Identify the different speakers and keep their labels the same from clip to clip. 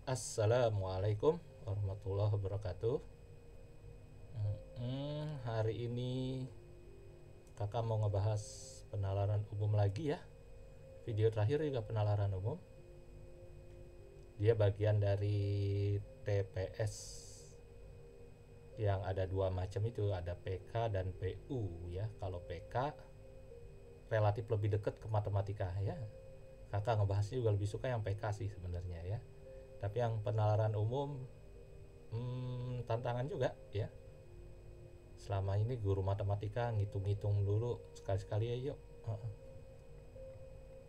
Speaker 1: Assalamualaikum warahmatullahi wabarakatuh. Hari ini kakak mau ngebahas penalaran umum lagi ya. Video terakhir juga penalaran umum. Dia bagian dari TPS yang ada dua macam itu, ada PK dan PU ya. Kalau PK relatif lebih dekat ke matematika ya. Kakak ngebahasnya juga lebih suka yang PK sih sebenarnya ya. Tapi yang penalaran umum tantangan juga ya. Selama ini guru matematika ngitung-ngitung dulu sekali-sekali ya yuk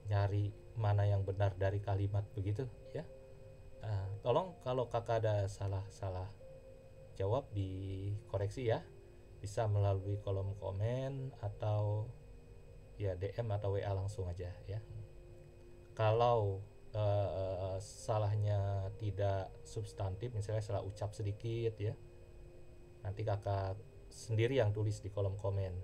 Speaker 1: nyari mana yang benar dari kalimat begitu ya. Tolong kalau kakak ada salah jawab dikoreksi ya, bisa melalui kolom komen atau ya DM atau WA langsung aja ya. Kalau salahnya tidak substantif, misalnya salah ucap sedikit ya, nanti kakak sendiri yang tulis di kolom komen,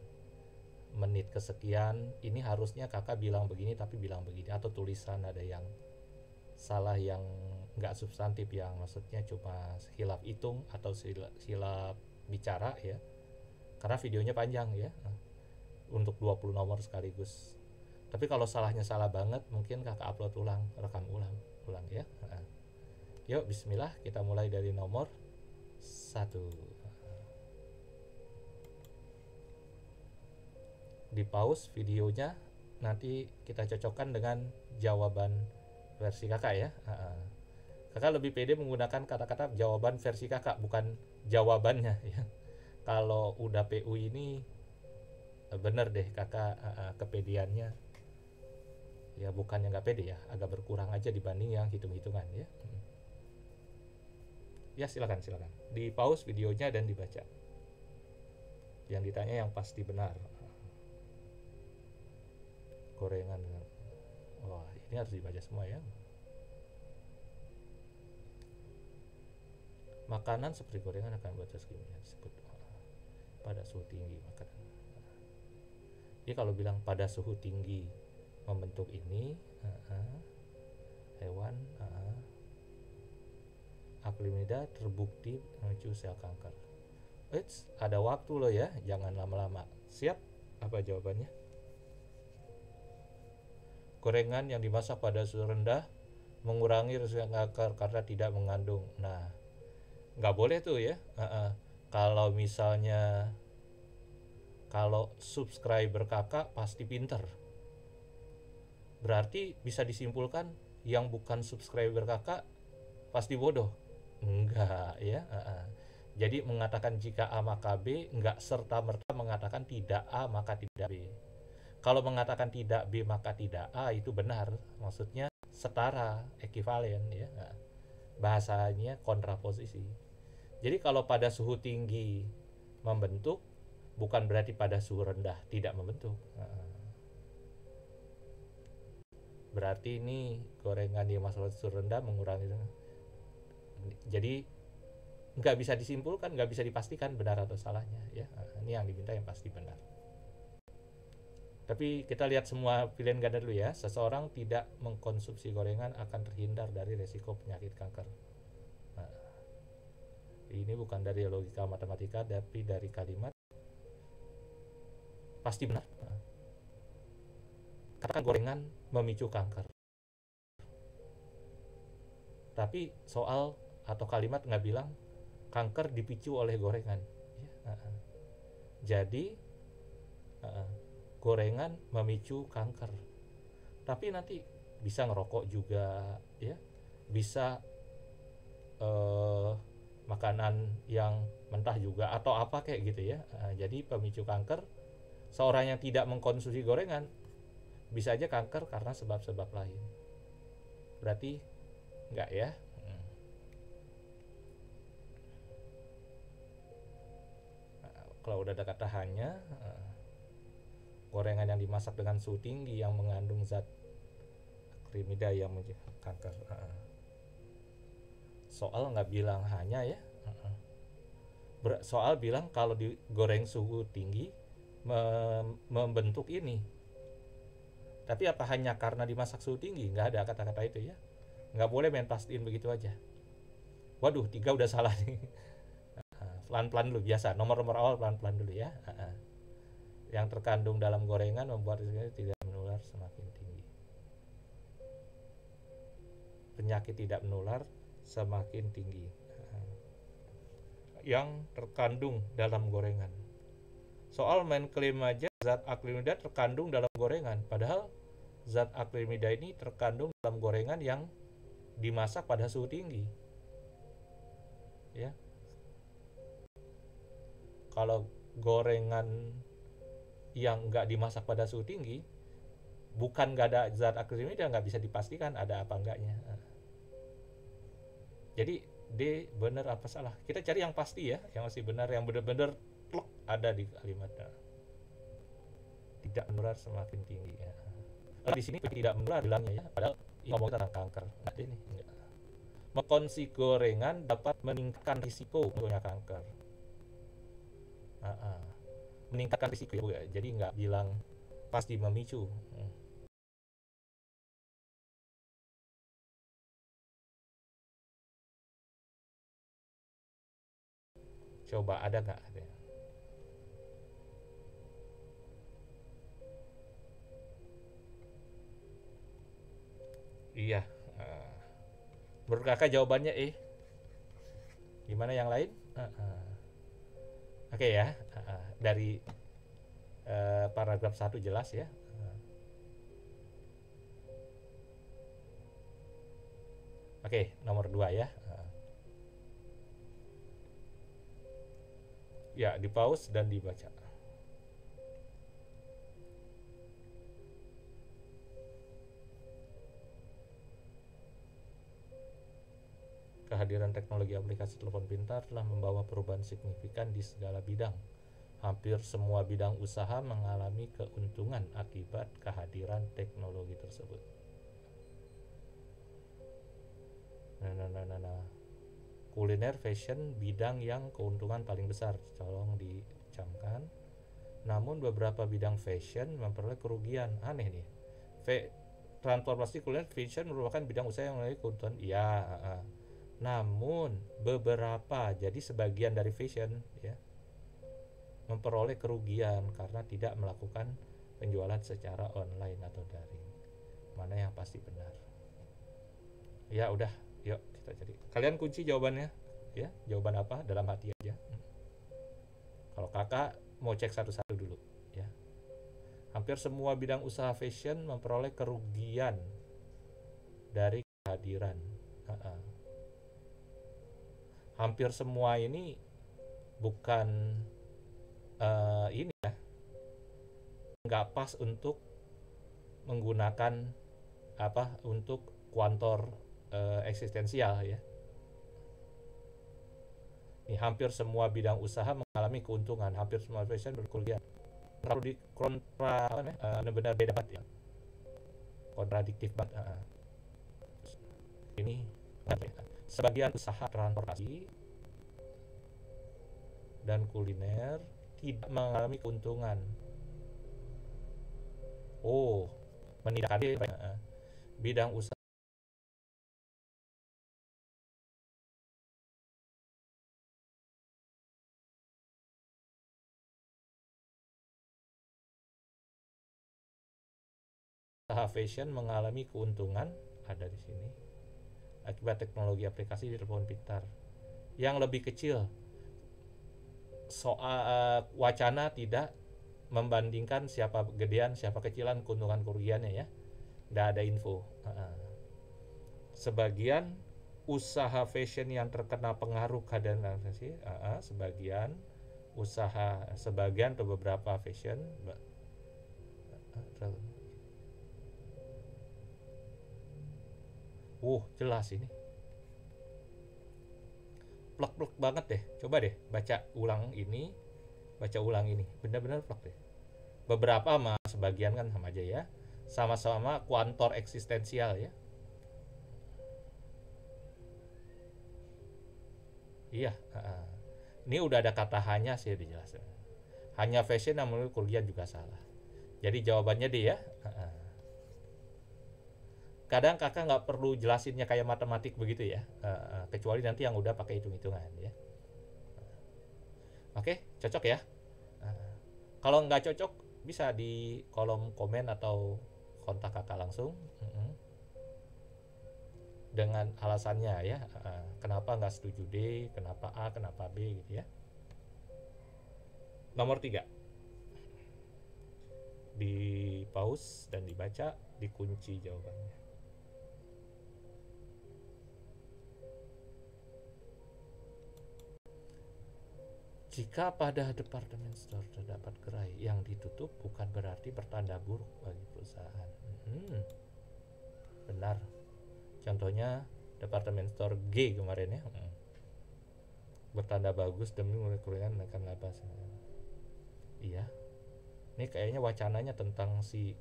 Speaker 1: menit kesekian ini harusnya kakak bilang begini tapi bilang begini, atau tulisan ada yang salah yang nggak substantif, yang maksudnya cuma hilaf hitung atau hilaf bicara ya, karena videonya panjang ya, untuk 20 nomor sekaligus. Tapi kalau salahnya salah banget, mungkin kakak upload ulang, rekam ulang ya. Yuk bismillah, kita mulai dari nomor 1. Di pause videonya, nanti kita cocokkan dengan jawaban versi kakak ya. Kakak lebih pede menggunakan kata-kata jawaban versi kakak, bukan jawabannya ya. Kalau udah PU ini bener deh kakak, kepedeannya ya, bukannya nggak pede ya, agak berkurang aja dibanding yang hitung-hitungan ya. Ya silakan di pause videonya dan dibaca. Yang ditanya yang pasti benar. Gorengan, wah ini harus dibaca semua ya. Makanan seperti gorengan akan buat zat kimia disebut pada suhu tinggi makanan. Jadi kalau bilang pada suhu tinggi membentuk ini, hewan aklimida terbukti memicu sel kanker. Ada waktu loh ya, jangan lama-lama. Siap? Apa jawabannya? Gorengan yang dimasak pada suhu rendah mengurangi risiko kanker karena tidak mengandung. Nah, nggak boleh tuh ya. Kalau misalnya kalau subscriber kakak pasti pinter, berarti bisa disimpulkan yang bukan subscriber kakak pasti bodoh. Enggak ya. Jadi mengatakan jika A maka B, enggak serta-merta mengatakan tidak A maka tidak B. Kalau mengatakan tidak B maka tidak A itu benar, maksudnya setara, ekivalen ya. Bahasanya kontraposisi. Jadi kalau pada suhu tinggi membentuk, bukan berarti pada suhu rendah tidak membentuk. Berarti ini gorengan yang masalah suhu rendah mengurangi. Jadi nggak bisa disimpulkan, nggak bisa dipastikan benar atau salahnya ya. Ini yang diminta yang pasti benar. Tapi kita lihat semua pilihan ganda dulu ya. Seseorang tidak mengkonsumsi gorengan akan terhindar dari resiko penyakit kanker. Ini bukan dari logika matematika, tapi dari kalimat pasti benar. Katakan gorengan memicu kanker, tapi soal atau kalimat nggak bilang kanker dipicu oleh gorengan ya. Jadi gorengan memicu kanker, tapi nanti bisa ngerokok juga ya, bisa makanan yang mentah juga atau apa kayak gitu ya. Jadi pemicu kanker, seorang yang tidak mengkonsumsi gorengan bisa aja kanker karena sebab-sebab lain. Berarti enggak ya. Kalau udah ada kata hanya, gorengan yang dimasak dengan suhu tinggi yang mengandung zat akrimida yang menyebabkan kanker. Soal nggak bilang hanya ya. Soal bilang kalau digoreng suhu tinggi membentuk ini. Tapi apa hanya karena dimasak suhu tinggi? Nggak ada kata-kata itu ya. Nggak boleh main pastiin begitu aja. Waduh, 3 udah salah nih. Pelan-pelan dulu, biasa. Nomor-nomor awal pelan-pelan dulu ya. Yang terkandung dalam gorengan membuat risiko tidak menular semakin tinggi. Penyakit tidak menular semakin tinggi. Yang terkandung dalam gorengan. Soal main klaim aja zat akrilamida terkandung dalam gorengan, padahal zat akrilamida ini terkandung dalam gorengan yang dimasak pada suhu tinggi. Ya. Kalau gorengan yang nggak dimasak pada suhu tinggi, bukan nggak ada zat akrilamida, nggak bisa dipastikan ada apa enggaknya. Jadi D benar apa salah? Kita cari yang pasti ya, yang masih benar, yang benar-benar ada di kalimatnya. Tidak menular semakin tinggi ya. Di sini tidak menular bilangnya ya, padahal ngomong tentang kanker. Nah, ini enggak. Mengkonsumsi gorengan dapat meningkatkan risiko munculnya kanker. Meningkatkan risiko ya, jadi nggak bilang pasti memicu. Coba ada nggak? Iya. Menurut kakak jawabannya gimana yang lain? Oke ya, dari paragraf 1 jelas ya. Oke, nomor 2 ya. Ya, di pause dan dibaca. Kehadiran teknologi aplikasi telepon pintar telah membawa perubahan signifikan di segala bidang. Hampir semua bidang usaha mengalami keuntungan akibat kehadiran teknologi tersebut. Kuliner, fashion, bidang yang keuntungan paling besar, tolong dicamkan. Namun beberapa bidang fashion memperoleh kerugian. Aneh nih. Transformasi kuliner, fashion merupakan bidang usaha yang memiliki keuntungan. Iya. Namun beberapa, jadi sebagian dari fashion ya, memperoleh kerugian karena tidak melakukan penjualan secara online atau daring. Mana yang pasti benar? Ya udah, yuk kita cari. Kalian kunci jawabannya ya. Jawaban apa? Dalam hati aja. Kalau kakak mau cek satu-satu dulu ya. Hampir semua bidang usaha fashion memperoleh kerugian dari kehadiran. Hampir semua ini bukan ini ya, nggak pas untuk menggunakan untuk kuantor eksistensial ya. Ini hampir semua bidang usaha mengalami keuntungan, hampir semua fashion berkerugian. Terlalu di kontra benar beda banget ya, kontradiktif banget. Ini sebagian usaha transportasi dan kuliner tidak mengalami keuntungan. Meningkatkan bidang usaha fashion mengalami keuntungan, ada di sini, akibat teknologi aplikasi di telepon pintar. Yang lebih kecil, soal wacana tidak membandingkan siapa gedean siapa kecilan keuntungan kerugiannya ya, nggak ada info. Sebagian usaha fashion yang terkena pengaruh keadaan inflasi, sebagian usaha, sebagian atau beberapa fashion jelas ini, plek-plek banget deh. Coba deh baca ulang ini, benar-benar plek deh. Beberapa sama sebagian kan sama aja ya, sama-sama kuantor eksistensial ya. Iya, ini udah ada kata hanya sih dijelaskan. Hanya fashion yang menurut kerugian juga salah. Jadi jawabannya dia ya. kadang kakak nggak perlu jelasinnya kayak matematik begitu ya, kecuali nanti yang udah pakai hitung-hitungan ya. Oke, cocok ya. Kalau nggak cocok bisa di kolom komen atau kontak kakak langsung. Dengan alasannya ya, kenapa nggak setuju D, kenapa A, kenapa B gitu ya. Nomor 3, di pause dan dibaca, dikunci jawabannya. Jika pada departemen store terdapat gerai yang ditutup, bukan berarti bertanda buruk bagi perusahaan. Benar. Contohnya departemen store G kemarin ya, bertanda bagus demi mengurangi menaikkan laba. Iya, ini kayaknya wacananya tentang si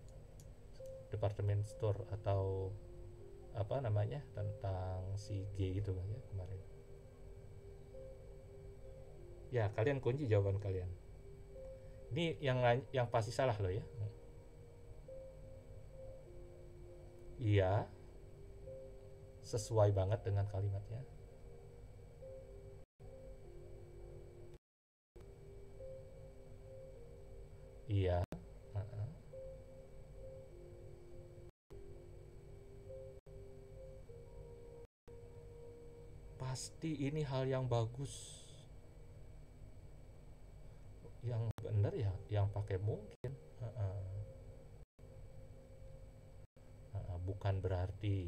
Speaker 1: departemen store atau apa namanya, tentang si G gitu ya kemarin. Ya, kalian kunci jawaban kalian. Ini yang pasti salah loh ya. Iya, sesuai banget dengan kalimatnya. Iya. Pasti ini hal yang bagus. Yang benar ya, yang pakai mungkin. Bukan berarti.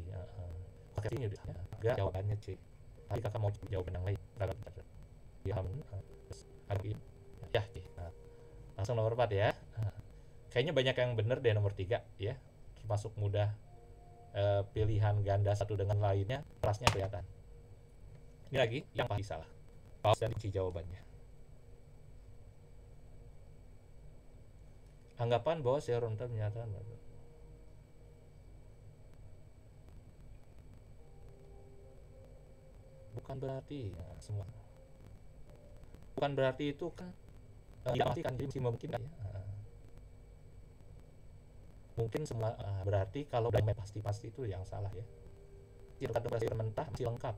Speaker 1: Pakai ini udah. Enggak, jawabannya C. Tapi kakak mau jawaban yang lain. Ya, ya C. Langsung nomor 4 ya. Kayaknya banyak yang benar deh nomor 3 ya. Termasuk mudah, pilihan ganda satu dengan lainnya, kelasnya kelihatan. Ini lagi yang pasti salah. Pause dan kunci jawabannya. Anggapan bahwa seorang menyatakan bukan berarti ya, semua. Bukan berarti itu kan tidak pasti kan, jadi mungkin ya. Mungkin semua, berarti kalau udah pasti itu yang salah ya. Kata sayur mentah masih lengkap,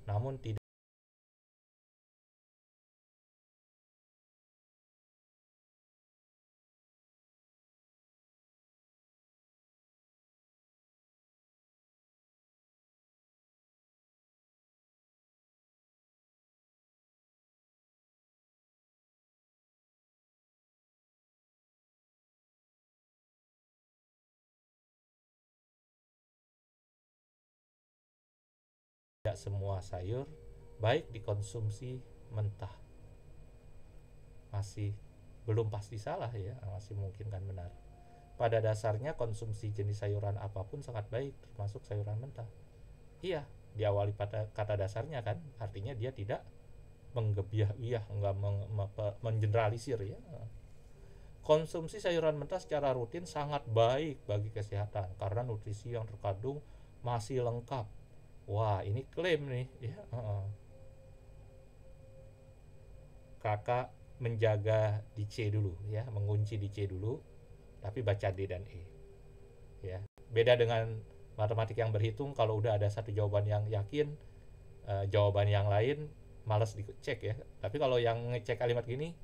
Speaker 1: namun tidak semua sayur baik dikonsumsi mentah. Masih belum pasti salah ya, masih mungkin kan benar. Pada dasarnya konsumsi jenis sayuran apapun sangat baik, termasuk sayuran mentah. Iya, diawali pada kata dasarnya kan, artinya dia tidak menggebiah-biah, enggak mengeneralisir ya. Konsumsi sayuran mentah secara rutin sangat baik bagi kesehatan karena nutrisi yang terkandung masih lengkap. Wah, ini klaim nih ya. Kakak menjaga di C dulu ya, mengunci di C dulu, tapi baca D dan E ya. Beda dengan matematik yang berhitung, kalau udah ada satu jawaban yang yakin, jawaban yang lain malas dicek ya. Tapi kalau yang ngecek kalimat gini,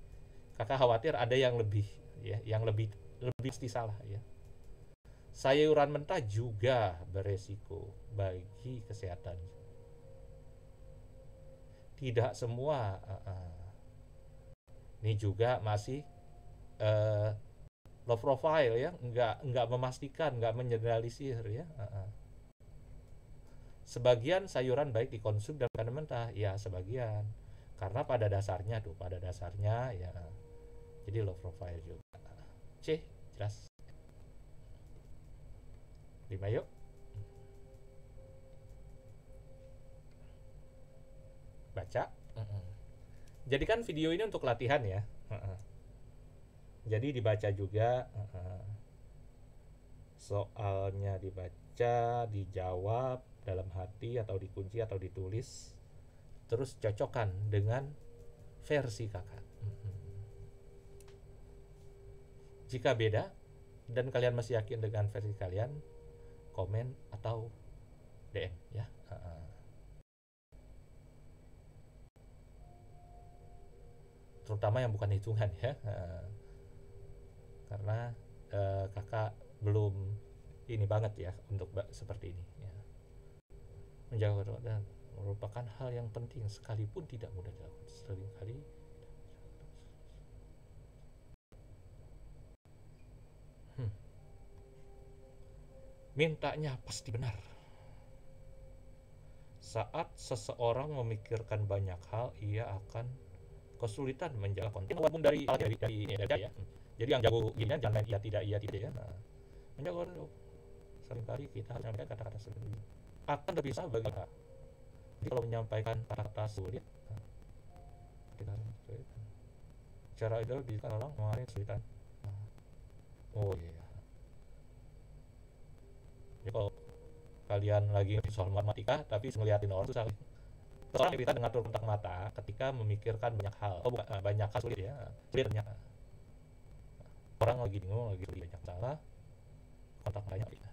Speaker 1: kakak khawatir ada yang lebih ya, yang lebih pasti salah ya. Sayuran mentah juga beresiko bagi kesehatan. Tidak semua. Ini juga masih low profile ya, nggak memastikan, nggak mengeneralisir ya. Sebagian sayuran baik dikonsum dan makanan mentah, ya sebagian. Karena pada dasarnya ya. Jadi low profile juga. C, jelas. 5 yuk. Baca. Jadikan video ini untuk latihan ya. Jadi dibaca juga, soalnya dibaca, dijawab dalam hati atau dikunci atau ditulis, terus cocokkan dengan versi kakak. Jika beda dan kalian masih yakin dengan versi kalian, komen atau DM ya. Terutama yang bukan hitungan ya. Karena kakak belum ini banget ya untuk seperti ini ya. Menjaga dan merupakan hal yang penting sekalipun tidak mudah dilakukan. Seringkali mintanya pasti benar. Saat seseorang memikirkan banyak hal, ia akan kesulitan menjaga konten. Walaupun dari ya. Jadi yang jago gini jangan iya tidak ya. Nah, menjaga seringkali kita harus menyampaikan kata-kata sulit akan lebih susah bagi kita. Jadi kalau menyampaikan kata sulit, cara itu bisa orang mengalami kesulitan. Oh iya. Jadi kalau kalian lagi soal matematika tapi ngeliatin orang susah. Seorang bisa mengatur kontak mata ketika memikirkan banyak hal. Oh bukan banyak hal sulit ya. Sulit ternyata. Orang lagi bingung, lagi banyak salah. Kontak matanya kita.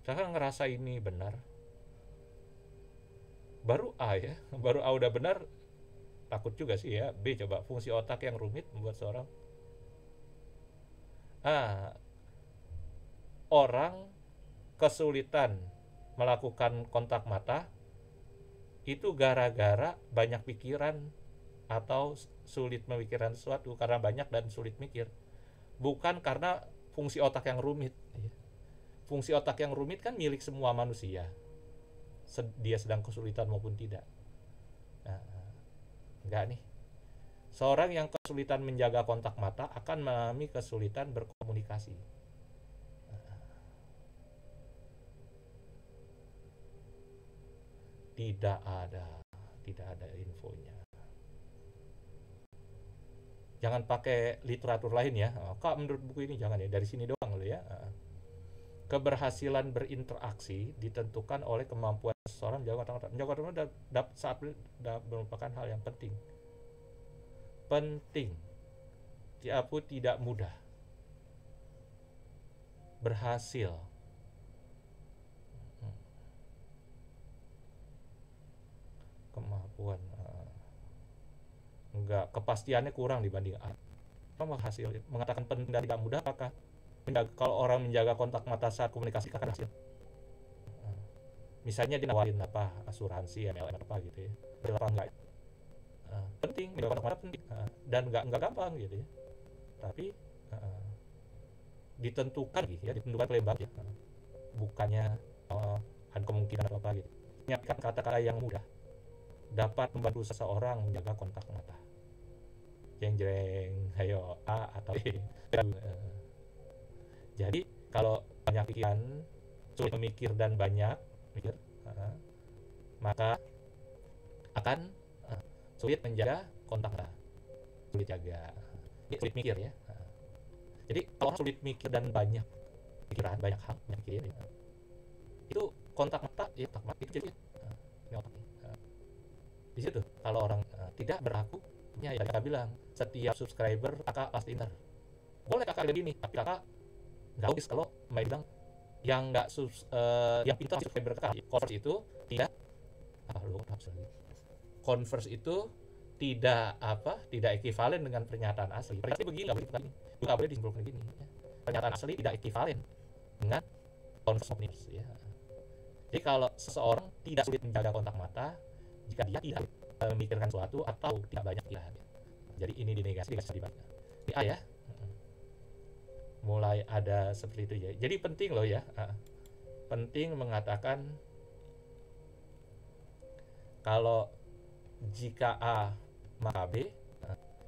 Speaker 1: Saya ngerasa ini benar. Baru A ya, baru A udah benar, takut juga sih ya. B coba, fungsi otak yang rumit membuat seorang orang kesulitan melakukan kontak mata itu gara-gara banyak pikiran atau sulit memikirkan sesuatu karena banyak dan sulit mikir, bukan karena fungsi otak yang rumit. Fungsi otak yang rumit kan milik semua manusia, dia sedang kesulitan maupun tidak. Nah, enggak nih, seorang yang kesulitan menjaga kontak mata akan mengalami kesulitan berkomunikasi. Tidak ada infonya. Jangan pakai literatur lain ya. Kak, menurut buku ini jangan ya, dari sini doang loh ya. Keberhasilan berinteraksi ditentukan oleh kemampuan seseorang menjaga kontak mata. Menjaga kontak mata saat merupakan hal yang penting. Tapi tidak mudah. Berhasil. Kemampuan. Enggak, kepastiannya kurang dibanding A. Hasil mengatakan penting dan tidak mudah, apakah kalau orang menjaga kontak mata saat komunikasi akan hasil? Misalnya dia nawarin apa, asuransi, MLM apa gitu ya, apa enggak? Penting, menjaga kontak mata penting, dan enggak gampang gitu ya. Tapi ditentukan gitu ya, ditentukan lebar ya, bukannya ada kemungkinan apa gitu. Menyiapkan kata-kata yang mudah dapat membantu seseorang menjaga kontak mata. Jeng, ayo A atau B. Jadi kalau banyak pikiran, sulit memikir dan banyak mikir, maka akan sulit menjaga kontak mata. Sulit jaga, sulit mikir ya. Jadi kalau sulit mikir dan banyak pikiran, banyak hal, banyak pikir ya, itu kontak mata ya, kontak mata itu jadi di situ. Kalau orang tidak berlaku, ya kakak bilang setiap subscriber kakak pasti inter. Boleh kakak lebih nih, tapi kakak nggak logis kalau main bilang yang nggak yang pintar subscriber kakak. Converse itu tidak converse itu tidak ekivalen dengan pernyataan asli. Pernyataan begini nggak boleh disimpulkan begini. Pernyataan asli tidak ekivalen dengan converse ya. Jadi kalau seseorang tidak sulit menjaga kontak mata jika dia tidak memikirkan sesuatu atau tidak banyak pikiran. Jadi ini dinegasi dibalik. Ini A ya. Mulai ada seperti itu ya. Jadi penting loh ya. Penting mengatakan kalau jika A maka B,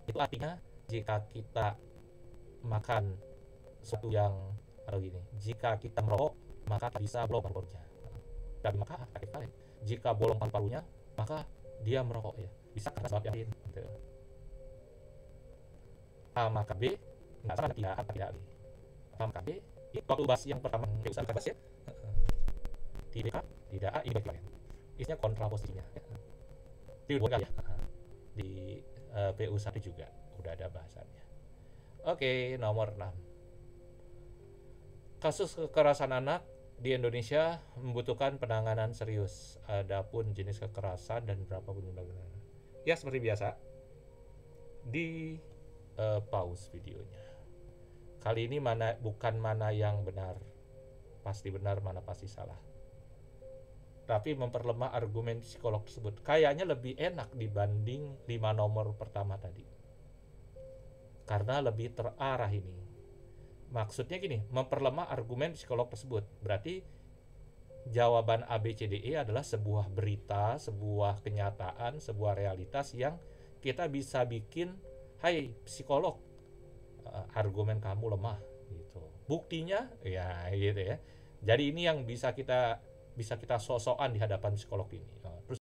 Speaker 1: itu artinya jika kita makan sesuatu yang atau gini, jika kita merokok maka bisa bolong paru-parunya. Dan maka sakit kalian. Jika bolong paru-parunya, maka dia merokok ya. Bisa karena sebab yang lain. Gitu. A maka B, nggak sama tidak A tidak B. A maka B, ini waktu bahas yang pertama yang usah kita bahas ya. Tidak A, ini bagian. Isinya kontra posisinya. Itu dua kali ya. Di PU1 juga udah ada bahasannya. Oke, nomor 6. Kasus kekerasan anak di Indonesia membutuhkan penanganan serius. Adapun jenis kekerasan dan berapa penyebabnya. Ya seperti biasa. Di pause videonya. Kali ini bukan mana yang benar, pasti benar, mana pasti salah. Tapi memperlemah argumen psikolog tersebut. Kayaknya lebih enak dibanding 5 nomor pertama tadi. Karena lebih terarah ini. Maksudnya gini, memperlemah argumen psikolog tersebut. Berarti jawaban ABCDE adalah sebuah berita, sebuah kenyataan, sebuah realitas yang kita bisa bikin, hai psikolog, argumen kamu lemah gitu. Buktinya ya gitu ya. Jadi ini yang bisa kita sok-sokan di hadapan psikolog ini. Terus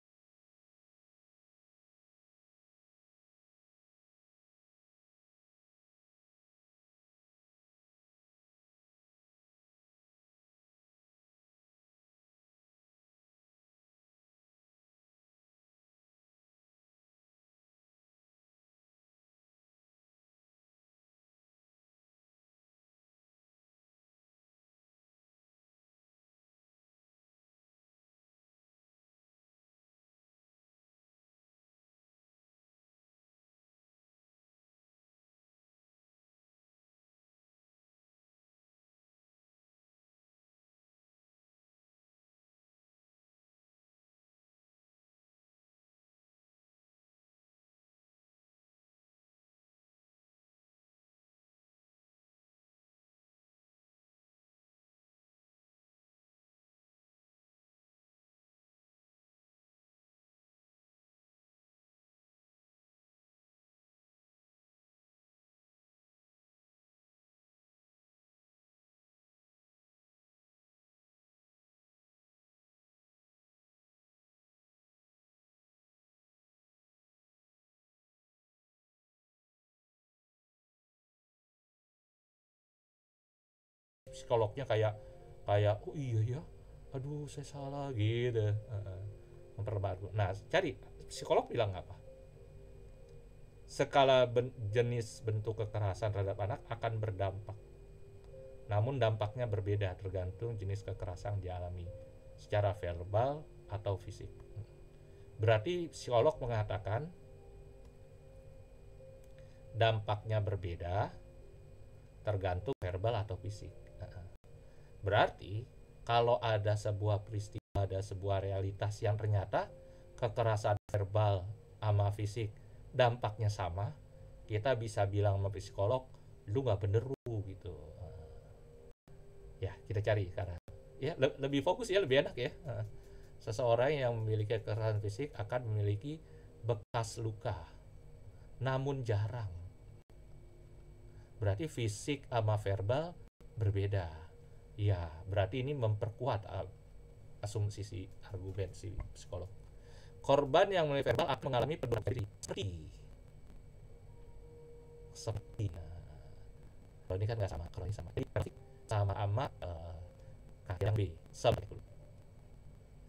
Speaker 1: psikolognya kayak oh iya ya, aduh saya salah gitu. Memperbarui. Nah, cari psikolog bilang apa? Skala jenis bentuk kekerasan terhadap anak akan berdampak. Namun dampaknya berbeda tergantung jenis kekerasan yang dialami, secara verbal atau fisik. Berarti psikolog mengatakan dampaknya berbeda tergantung verbal atau fisik. Berarti kalau ada sebuah peristiwa, ada sebuah realitas yang ternyata kekerasan verbal sama fisik dampaknya sama, kita bisa bilang sama psikolog, lu nggak bener lu gitu. Ya kita cari karena ya lebih fokus ya, lebih enak ya. Seseorang yang memiliki kekerasan fisik akan memiliki bekas luka, namun jarang. Berarti fisik sama verbal berbeda. Ya, berarti ini memperkuat asumsi si argumen si psikolog. Korban yang memiliki verbal akan mengalami penurunan diri seperti kalau ini kan nggak sama, kalau ini sama. Jadi berarti sama sama kaki yang B seperti itu.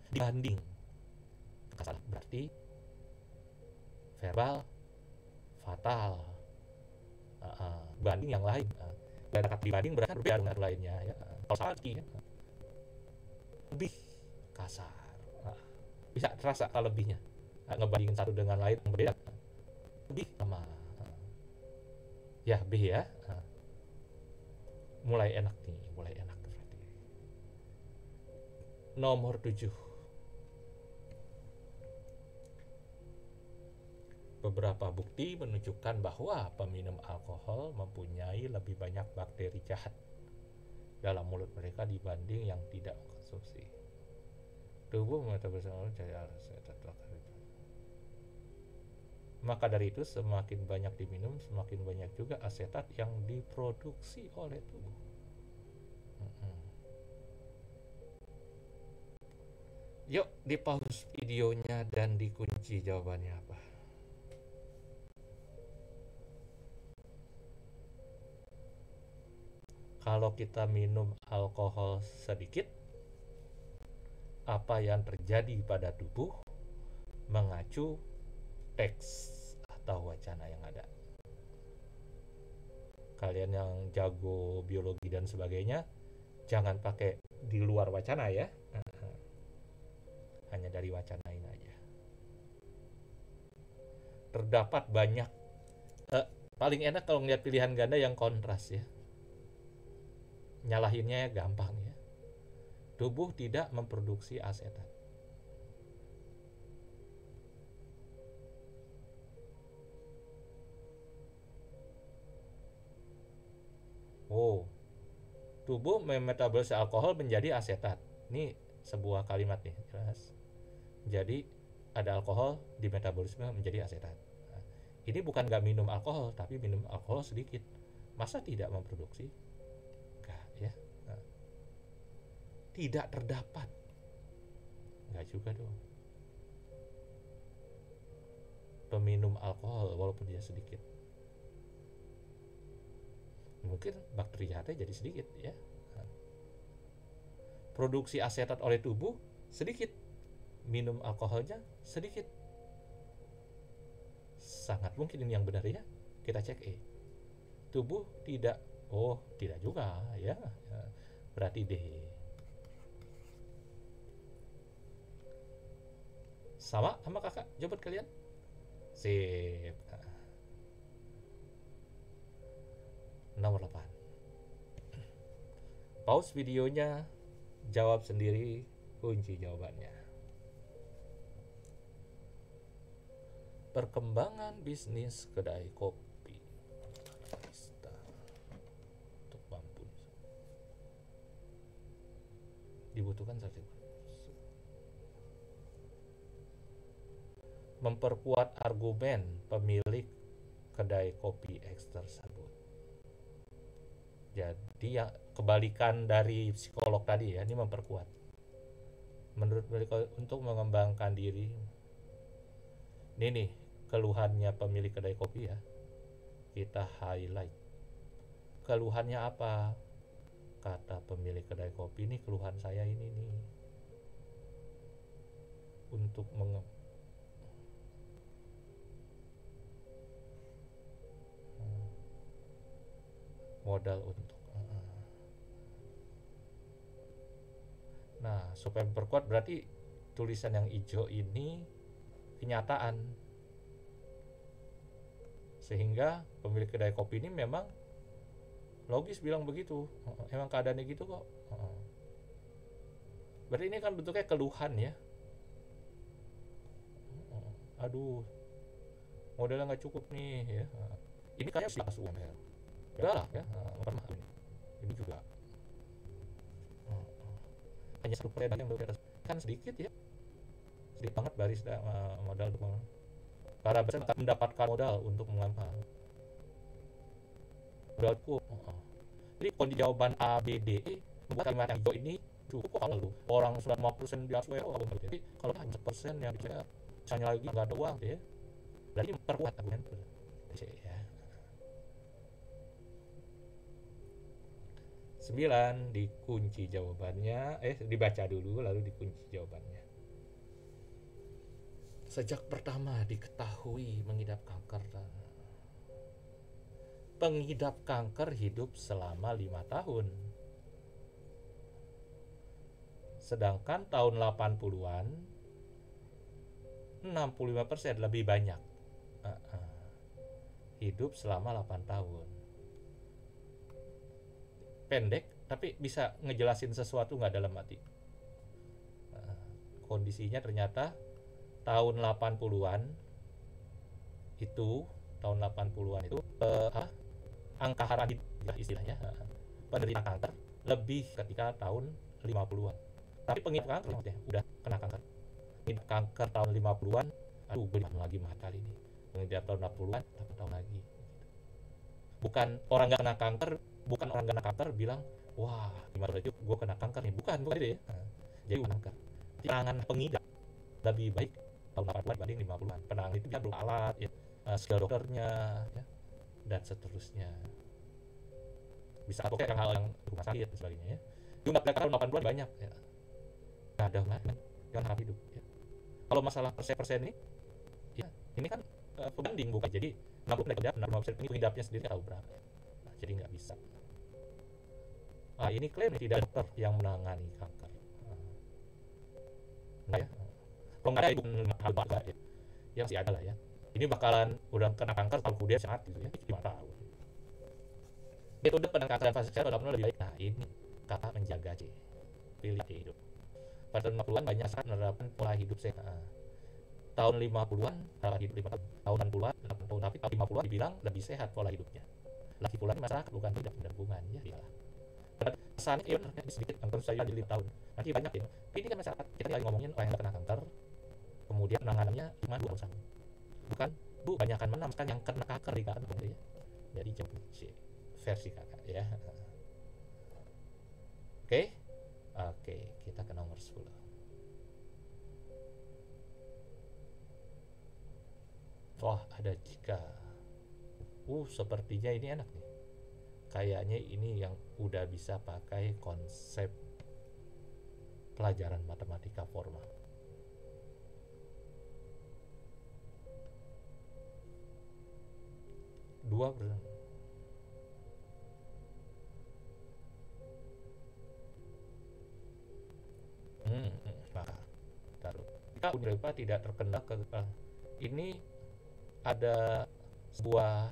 Speaker 1: Dibanding salah, berarti verbal fatal. Banding yang lain. Dan kata dibanding berarti berbeda dengan lainnya ya. Kalau salah ya, lebih kasar. Bisa terasa kalau lebihnya. Ngebandingin satu dengan lain yang berbeda. Lebih sama. Ya B ya. Mulai enak nih, mulai enak berarti. Nomor 7. Beberapa bukti menunjukkan bahwa peminum alkohol mempunyai lebih banyak bakteri jahat dalam mulut mereka dibanding yang tidak mengkonsumsi. Tubuh metabolisme cahaya maka dari itu semakin banyak diminum, semakin banyak juga asetat yang diproduksi oleh tubuh. Yuk di pause videonya dan dikunci jawabannya apa. Kalau kita minum alkohol sedikit, apa yang terjadi pada tubuh mengacu teks atau wacana yang ada. Kalian yang jago biologi dan sebagainya, jangan pakai di luar wacana ya. Hanya dari wacanain aja. Terdapat banyak paling enak kalau ngeliat pilihan ganda yang kontras ya. Nyalahinnya gampang ya. Tubuh tidak memproduksi asetat. Oh, tubuh memetabolisasi alkohol menjadi asetat. Ini sebuah kalimat nih, jelas. Jadi ada alkohol di metabolisme menjadi asetat. Nah, ini bukan nggak minum alkohol, tapi minum alkohol sedikit. Masa tidak memproduksi? Enggak ya. Nah, tidak terdapat. Enggak juga dong. Peminum alkohol walaupun dia sedikit. Mungkin bakteri jahatnya jadi sedikit ya. Nah, produksi asetat oleh tubuh sedikit. Minum alkoholnya sedikit. Sangat mungkin ini yang benar ya. Kita cek tubuh tidak. Oh, tidak juga ya. Berarti D. Sama kakak jawaban kalian? Sip. Nomor 8. Pause videonya, jawab sendiri kunci jawabannya. Perkembangan bisnis kedai kopi untuk mampu dibutuhkan saksi. Memperkuat argumen pemilik kedai kopi X tersebut. Jadi yang kebalikan dari psikolog tadi ya, ini memperkuat. Menurut mereka untuk mengembangkan diri. Ini nih keluhannya pemilik kedai kopi ya. Kita highlight. Keluhannya apa? Kata pemilik kedai kopi, ini keluhan saya ini nih. Untuk modal untuk nah, supaya memperkuat berarti tulisan yang hijau ini kenyataan, sehingga pemilik kedai kopi ini memang logis bilang begitu, emang keadaannya gitu kok. Berarti ini kan bentuknya keluhan ya. Aduh, modalnya nggak cukup nih ya. Ini kayak sih kasus UMR. Udah lah ya, ini juga hanya 1% yang kan sedikit ya, sedikit banget barista modal untuk para besar mendapatkan modal untuk mengampang modal cukup. Jadi kondisi jawaban A, B, D, E membuat kalimat yang hijau ini cukup kalau lu orang 95% di ASW jadi kalau hanya 1% yang dipercaya misalnya lagi nggak ada uang ya, berarti memperkuat argumen ya. 9 dikunci jawabannya, dibaca dulu lalu dikunci jawabannya. Sejak pertama diketahui mengidap kanker, pengidap kanker hidup selama 5 tahun. Sedangkan tahun 80-an 65% lebih banyak hidup selama 8 tahun. Pendek tapi bisa ngejelasin sesuatu nggak dalam hati. Kondisinya ternyata tahun 80-an itu angka harapan hidup istilahnya penderita kanker lebih ketika tahun 50-an. Tapi pengidap kanker udah kena kanker. Pengidap kanker tahun 50-an, aduh gue lagi mahal ini. Pengidap tahun 60-an 8 tahun lagi. Bukan orang nggak kena kanker bilang wah gimana itu gue kena kanker nih, bukan itu ya. Jadi kanker penanganan pengidap lebih baik tahun 80-an dibanding 50-an. Penanganan itu dia belum alat ya, skill dokternya ya, dan seterusnya. Bisa advocate yang hal yang rumah sakit dan sebagainya ya. Jumlah mereka tahun 80-an banyak ya. Nggak ada yang harap hidup ya. Kalau masalah persen ini ya, ini kan pembanding bukan, jadi 60 mereka kerja 65% ini pengidapnya sendiri tahu berapa ya. Nah, jadi nggak bisa. Ini klaim tidak dokter yang menangani kanker. Nah, ya. Kalau nggak ada ibu hal juga ya, ya masih ada lah ya. Ini bakalan udah kena kanker tahun kemudian sehat gitu ya, cuma tahu. Metode pendekatan fase sehat udah lebih baik. Nah ini kata menjaga C, pilih hidup. Pada 50-an banyak saat menerapkan pola hidup sehat. Tahun 50-an pola hidup 5 tahun, tahun 60-an 80 tahun, tapi tahun 50-an dibilang lebih sehat pola hidupnya. Lagi pula masyarakat bukan tidak punya hubungan ya dia. Kesannya ya benar sedikit kanker saya di 5 tahun. Nanti banyak ya. Ini kan masyarakat kita lagi ngomongin orang yang kena kanker, kemudian penanganannya cuma 2 tahun. Bukan bu banyakan menambahkan yang kena kanker di kanker ya. Jadi jemput C versi kakak ya. Oke, kita ke nomor 10. Wah, ada jika. Sepertinya ini enak nih. Kayaknya ini yang udah bisa pakai konsep pelajaran matematika formal. Dua maka taruh. Jika Unrepa tidak terkena ke ini ada sebuah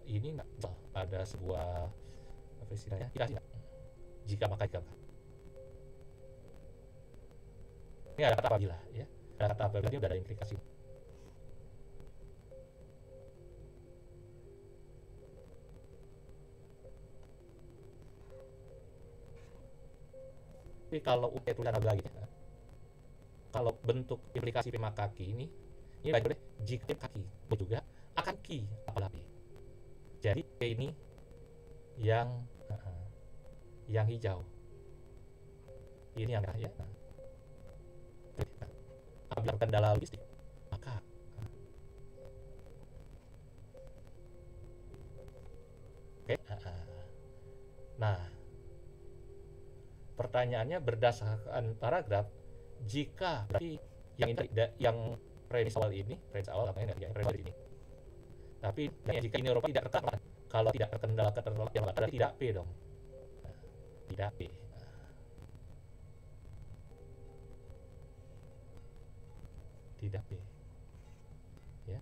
Speaker 1: ini nggak ada sebuah apa istilahnya tidak jika maka ini ada kata apabila ya, ada kata apabila ini udah ada implikasi. Tapi kalau UT tulisan lagi ya, kalau bentuk implikasi P maka kaki ini baca boleh jika kaki juga akan ki apalagi. Jadi P ini yang hijau, ini yang merah ya. Apabila kendala logistik maka nah pertanyaannya berdasarkan paragraf, jika berarti yang ini yang premis awal namanya ya, premis ini. Tapi jika ini Eropa tidak terkendala, kalau tidak terkendala yang berarti tidak P dong. Tidak P. Tidak P. Ya.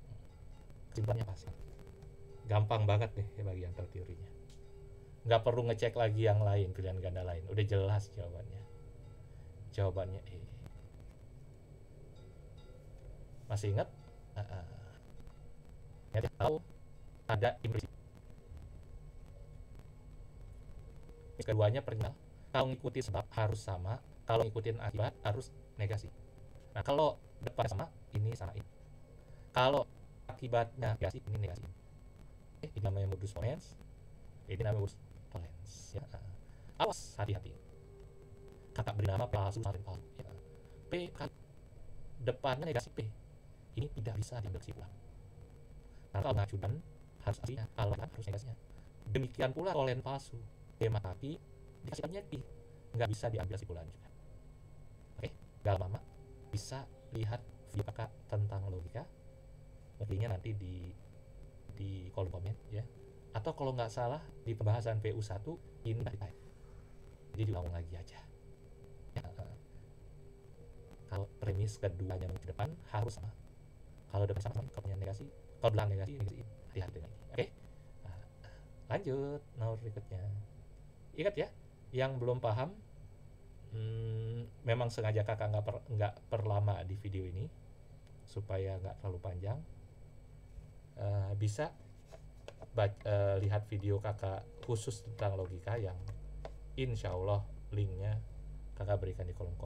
Speaker 1: Kesimpulannya pasti. Gampang banget nih bagian teorinya. Nggak perlu ngecek lagi yang lain, pilihan ganda lain. Udah jelas jawabannya. Jawabannya E. Masih ingat? Tahu ada implikasi. Keduanya pernah. Kalau ngikutin sebab harus sama, kalau ngikutin akibat harus negasi. Nah kalau depan sama, ini sama ini. Kalau akibatnya negasi, ini negasi. Ini namanya modus ponens. Ini namanya modus tollens. Ya. Awas, hati-hati. Kakak beri nama palsu sampai palsu. Ya. P depannya negasi P. Ini tidak bisa diambil kesimpulan. Karena kalau ngajudan harus aslinya, kalau harus negasinya. Demikian pula tolen palsu. P maka Q dikasihkannya Q, nggak bisa diambil kesimpulan juga. Oke, gak lama bisa lihat video kakak tentang logika. Mungkinnya nanti di kolom komen ya. Atau kalau nggak salah di pembahasan PU1 ini tidak. Jadi diulang lagi aja. Ya, kalau premis keduanya ke depan harus sama. Kalau depan sama kalau negasi, kalau belakang negasi, hati-hati dengan ini. Oke. Lanjut nomor berikutnya. Ingat ya, yang belum paham memang sengaja kakak nggak perlama di video ini supaya nggak terlalu panjang. Bisa lihat video kakak khusus tentang logika yang insya Allah linknya kakak berikan di kolom komentar.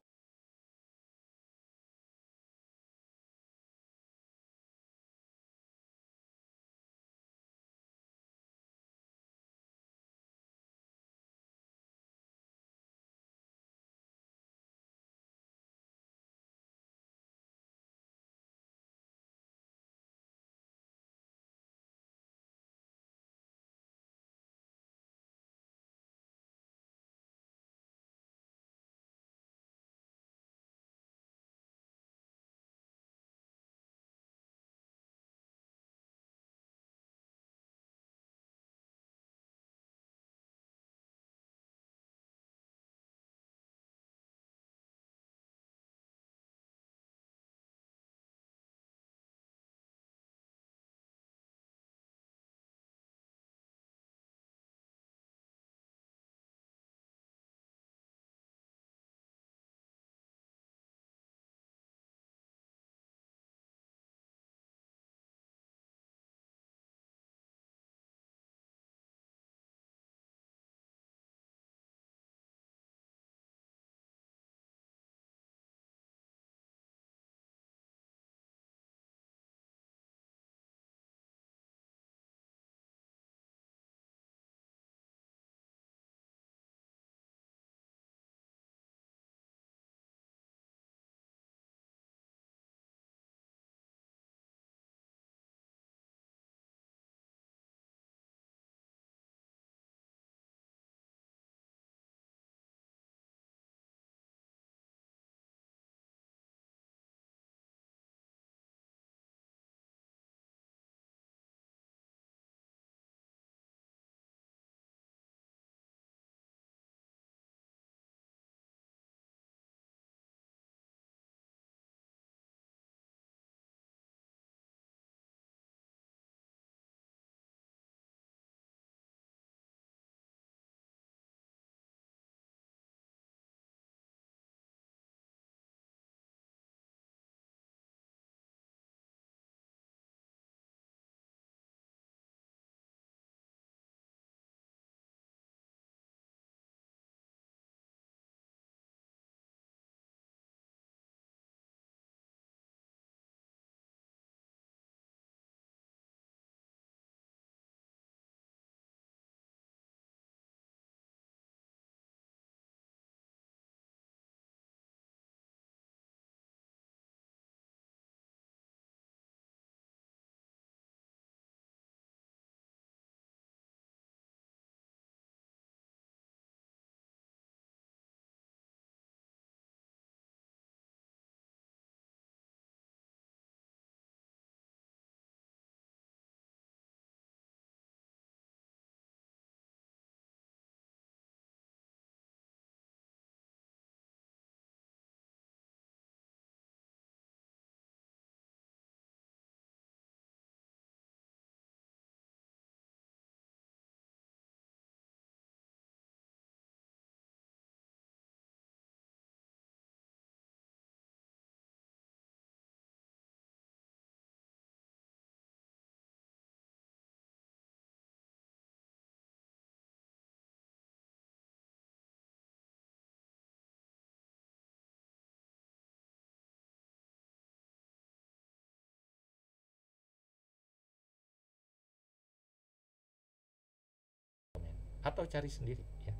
Speaker 1: atau cari sendiri ya.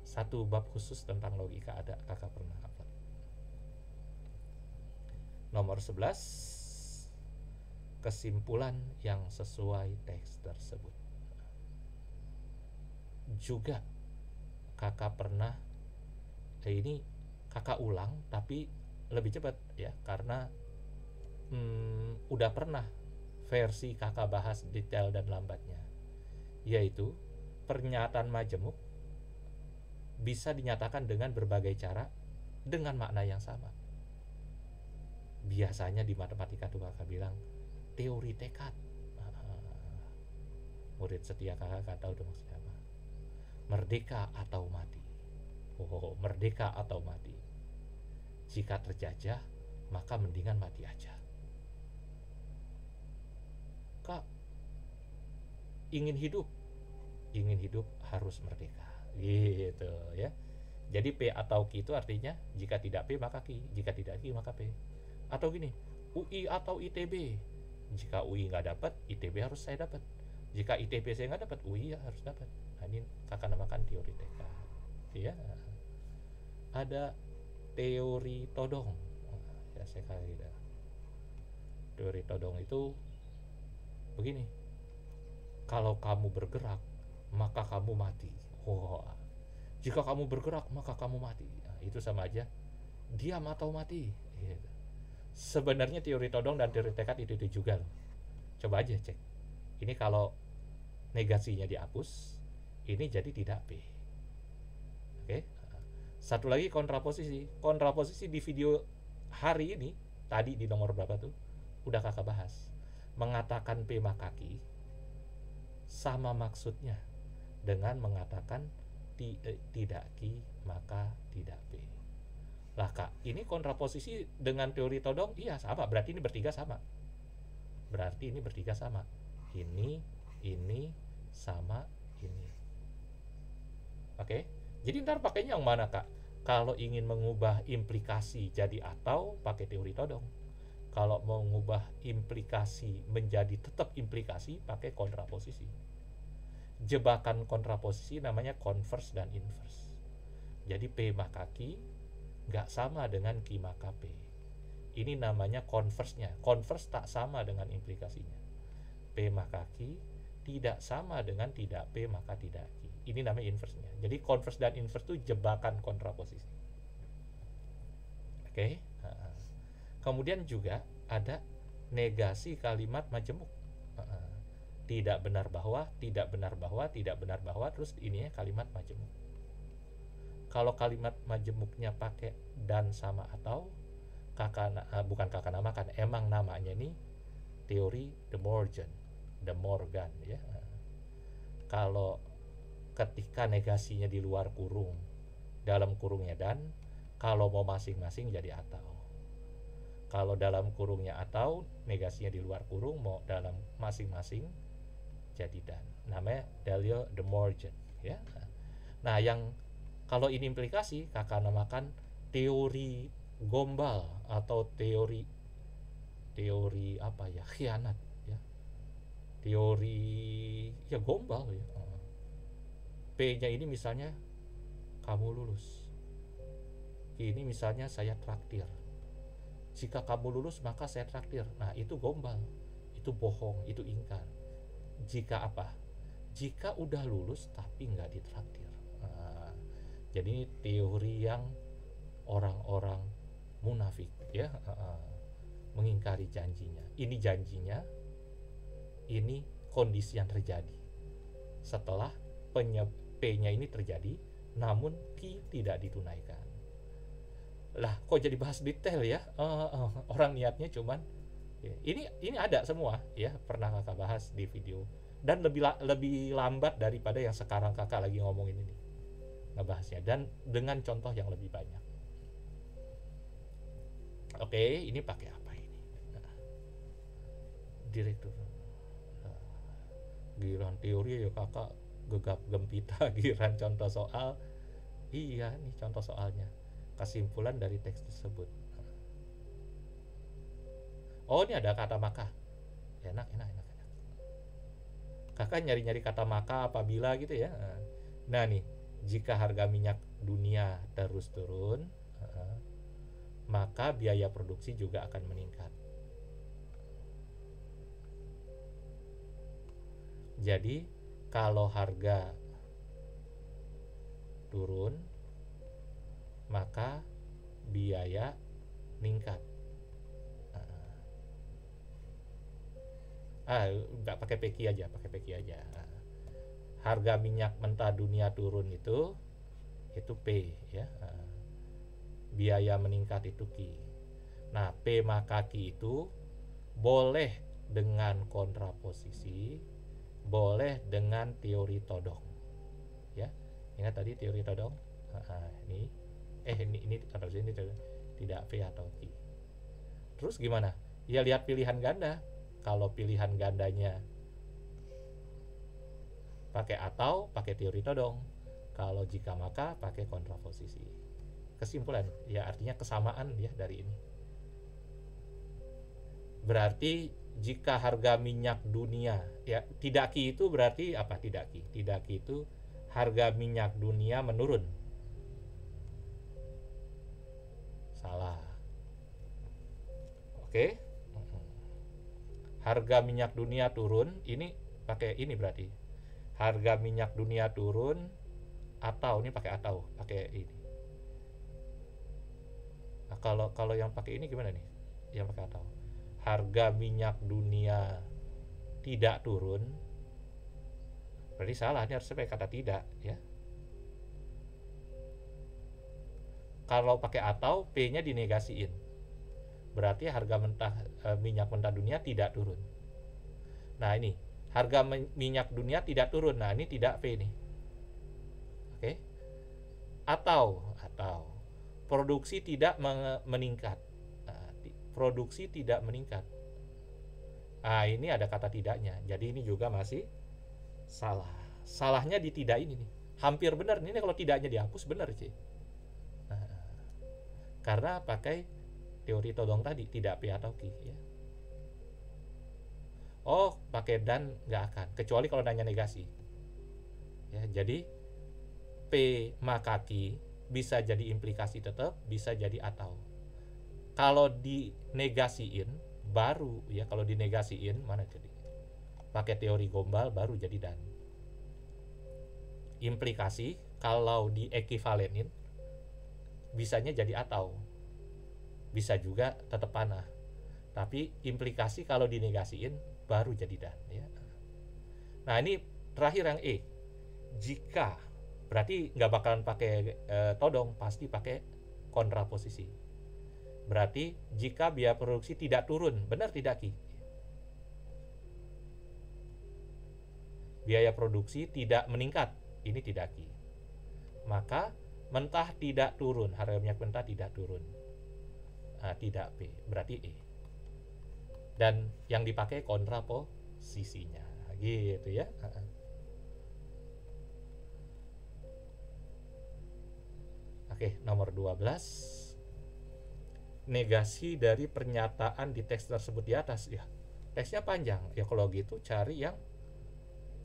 Speaker 1: Satu bab khusus tentang logika ada, kakak pernah upload. Nomor 11, kesimpulan yang sesuai teks tersebut. Juga kakak pernah ini kakak ulang tapi lebih cepat ya, karena udah pernah versi kakak bahas detail dan lambatnya, yaitu pernyataan majemuk bisa dinyatakan dengan berbagai cara dengan makna yang sama. Biasanya di matematika tuh kakak bilang teori tekad. Murid setia kakak tahu tuh maksudnya apa. Merdeka atau mati. Oh, merdeka atau mati. Jika terjajah, maka mendingan mati aja. Kak, ingin hidup harus merdeka. Gitu ya. Jadi P atau Q itu artinya jika tidak P maka Q, jika tidak Q maka P. Atau gini, UI atau ITB. Jika UI nggak dapat, ITB harus saya dapat. Jika ITB saya nggak dapat, UI harus dapat. Nah, ini kakak namakan teori tekad. Ya. Ada teori todong. Ya, saya kira teori todong itu begini. Kalau kamu bergerak, maka kamu mati. Wah. Jika kamu bergerak, maka kamu mati. Nah, itu sama aja diam atau mati. Gitu. Sebenarnya teori todong dan teori tekad itu juga loh. Coba aja cek. Ini kalau negasinya dihapus, ini jadi tidak P. Oke. Satu lagi kontraposisi. Kontraposisi di video hari ini, tadi di nomor berapa tuh, udah kakak bahas. Mengatakan P maka Q sama maksudnya dengan mengatakan tidak Q maka tidak P. Lah kak, ini kontraposisi dengan teori todong? Iya sama, berarti ini bertiga sama. Ini sama ini. Oke? Jadi ntar pakainya yang mana kak? Kalau ingin mengubah implikasi jadi atau, pakai teori todong. Kalau mau mengubah implikasi menjadi tetap implikasi, pakai kontraposisi. Jebakan kontraposisi namanya converse dan inverse. Jadi P maka Q nggak sama dengan Q maka P. Ini namanya converse-nya. Converse tak sama dengan implikasinya. P maka Q tidak sama dengan tidak P maka tidak Q. Ini namanya inverse-nya. Jadi converse dan inverse itu jebakan kontraposisi. Oke. Kemudian juga ada negasi kalimat majemuk. Tidak benar bahwa, terus ininya kalimat majemuk. Kalau kalimat majemuknya pakai dan sama atau, bukan kakak namakan, emang namanya ini teori De Morgan ya. Kalau ketika negasinya di luar kurung, dalam kurungnya dan, kalau mau masing-masing jadi atau. Kalau dalam kurungnya atau, negasinya di luar kurung, mau dalam masing-masing jadi dan. Namanya Dalio De Morgan ya. Nah, yang kalau ini implikasi, kakak namakan teori gombal atau teori apa ya, khianat ya. Teori ya gombal ya. P-nya ini misalnya kamu lulus. Ini misalnya saya traktir. Jika kamu lulus maka saya traktir. Nah, itu gombal. Itu bohong, itu ingkar. Jika apa? Jika udah lulus tapi nggak ditraktir. Nah, jadi ini teori yang orang-orang munafik ya, mengingkari janjinya. Ini janjinya, ini kondisi yang terjadi setelah P-nya ini terjadi, namun Q tidak ditunaikan. Lah, kok jadi bahas detail ya? Orang niatnya cuman ini ada semua ya, pernah kakak bahas di video, dan lebih lambat daripada yang sekarang kakak lagi ngomongin ini ngebahasnya, dan dengan contoh yang lebih banyak. Oke, ini pakai apa ini? Direktur. Giliran teori ya kakak gegap gempita, giliran contoh soal. Iya, nih contoh soalnya. Kesimpulan dari teks tersebut. Oh, ini ada kata maka. Enak. Kakak nyari-nyari kata maka apabila gitu ya. Nah nih, jika harga minyak dunia terus turun, maka biaya produksi juga akan meningkat. Jadi kalau harga turun, maka biaya meningkat. Nggak pakai PQ aja, pakai PQ aja. Harga minyak mentah dunia turun itu P ya. Biaya meningkat itu Q. Nah, P maka Q itu boleh dengan kontraposisi, boleh dengan teori todong. Ya. Ingat tadi teori todong? Ini kontraposisi, ini tidak P atau Q. Terus gimana? Ya lihat pilihan ganda. Kalau pilihan gandanya pakai atau pakai teori todong. Kalau jika maka pakai kontraposisi. Kesimpulan, ya artinya kesamaan ya dari ini. Berarti jika harga minyak dunia, ya tidak Q itu berarti apa? Tidak Q. Tidak Q itu harga minyak dunia menurun. Salah. Oke. Harga minyak dunia turun, ini pakai ini berarti. Harga minyak dunia turun atau ini pakai ini. Nah, kalau yang pakai ini gimana nih? Yang pakai atau. Harga minyak dunia tidak turun, berarti salah, ini harus pakai kata tidak ya. Kalau pakai atau P-nya dinegasiin, berarti harga minyak mentah dunia tidak turun. Nah ini harga minyak dunia tidak turun, nah ini tidak P nih. Oke. Atau produksi tidak meningkat. Nah, produksi tidak meningkat. Nah ini ada kata tidaknya, jadi ini juga masih salah. Salahnya di tidak ini nih. Hampir benar, ini kalau tidaknya dihapus benar sih. Nah, karena pakai teori todong tadi, tidak P atau Q ya. Oh, pakai dan nggak akan, kecuali kalau nanya negasi ya. Jadi P maka Q bisa jadi implikasi tetap, bisa jadi atau. Kalau dinegasiin baru ya, kalau dinegasiin mana jadi pakai teori gombal baru jadi dan. Implikasi kalau diekivalenin bisanya jadi atau, bisa juga tetap panah. Tapi implikasi kalau dinegasiin baru jadi dan ya. Nah ini terakhir yang E, jika, berarti nggak bakalan pakai todong, pasti pakai kontraposisi. Berarti jika biaya produksi tidak turun, benar tidak Ki? Biaya produksi tidak meningkat, ini tidak Ki. Maka mentah tidak turun, harga minyak mentah tidak turun. Nah, tidak P, berarti E. Dan yang dipakai kontraposisinya, gitu ya. Oke, nomor 12. Negasi dari pernyataan di teks tersebut di atas ya. Teksnya panjang, ya kalau gitu cari yang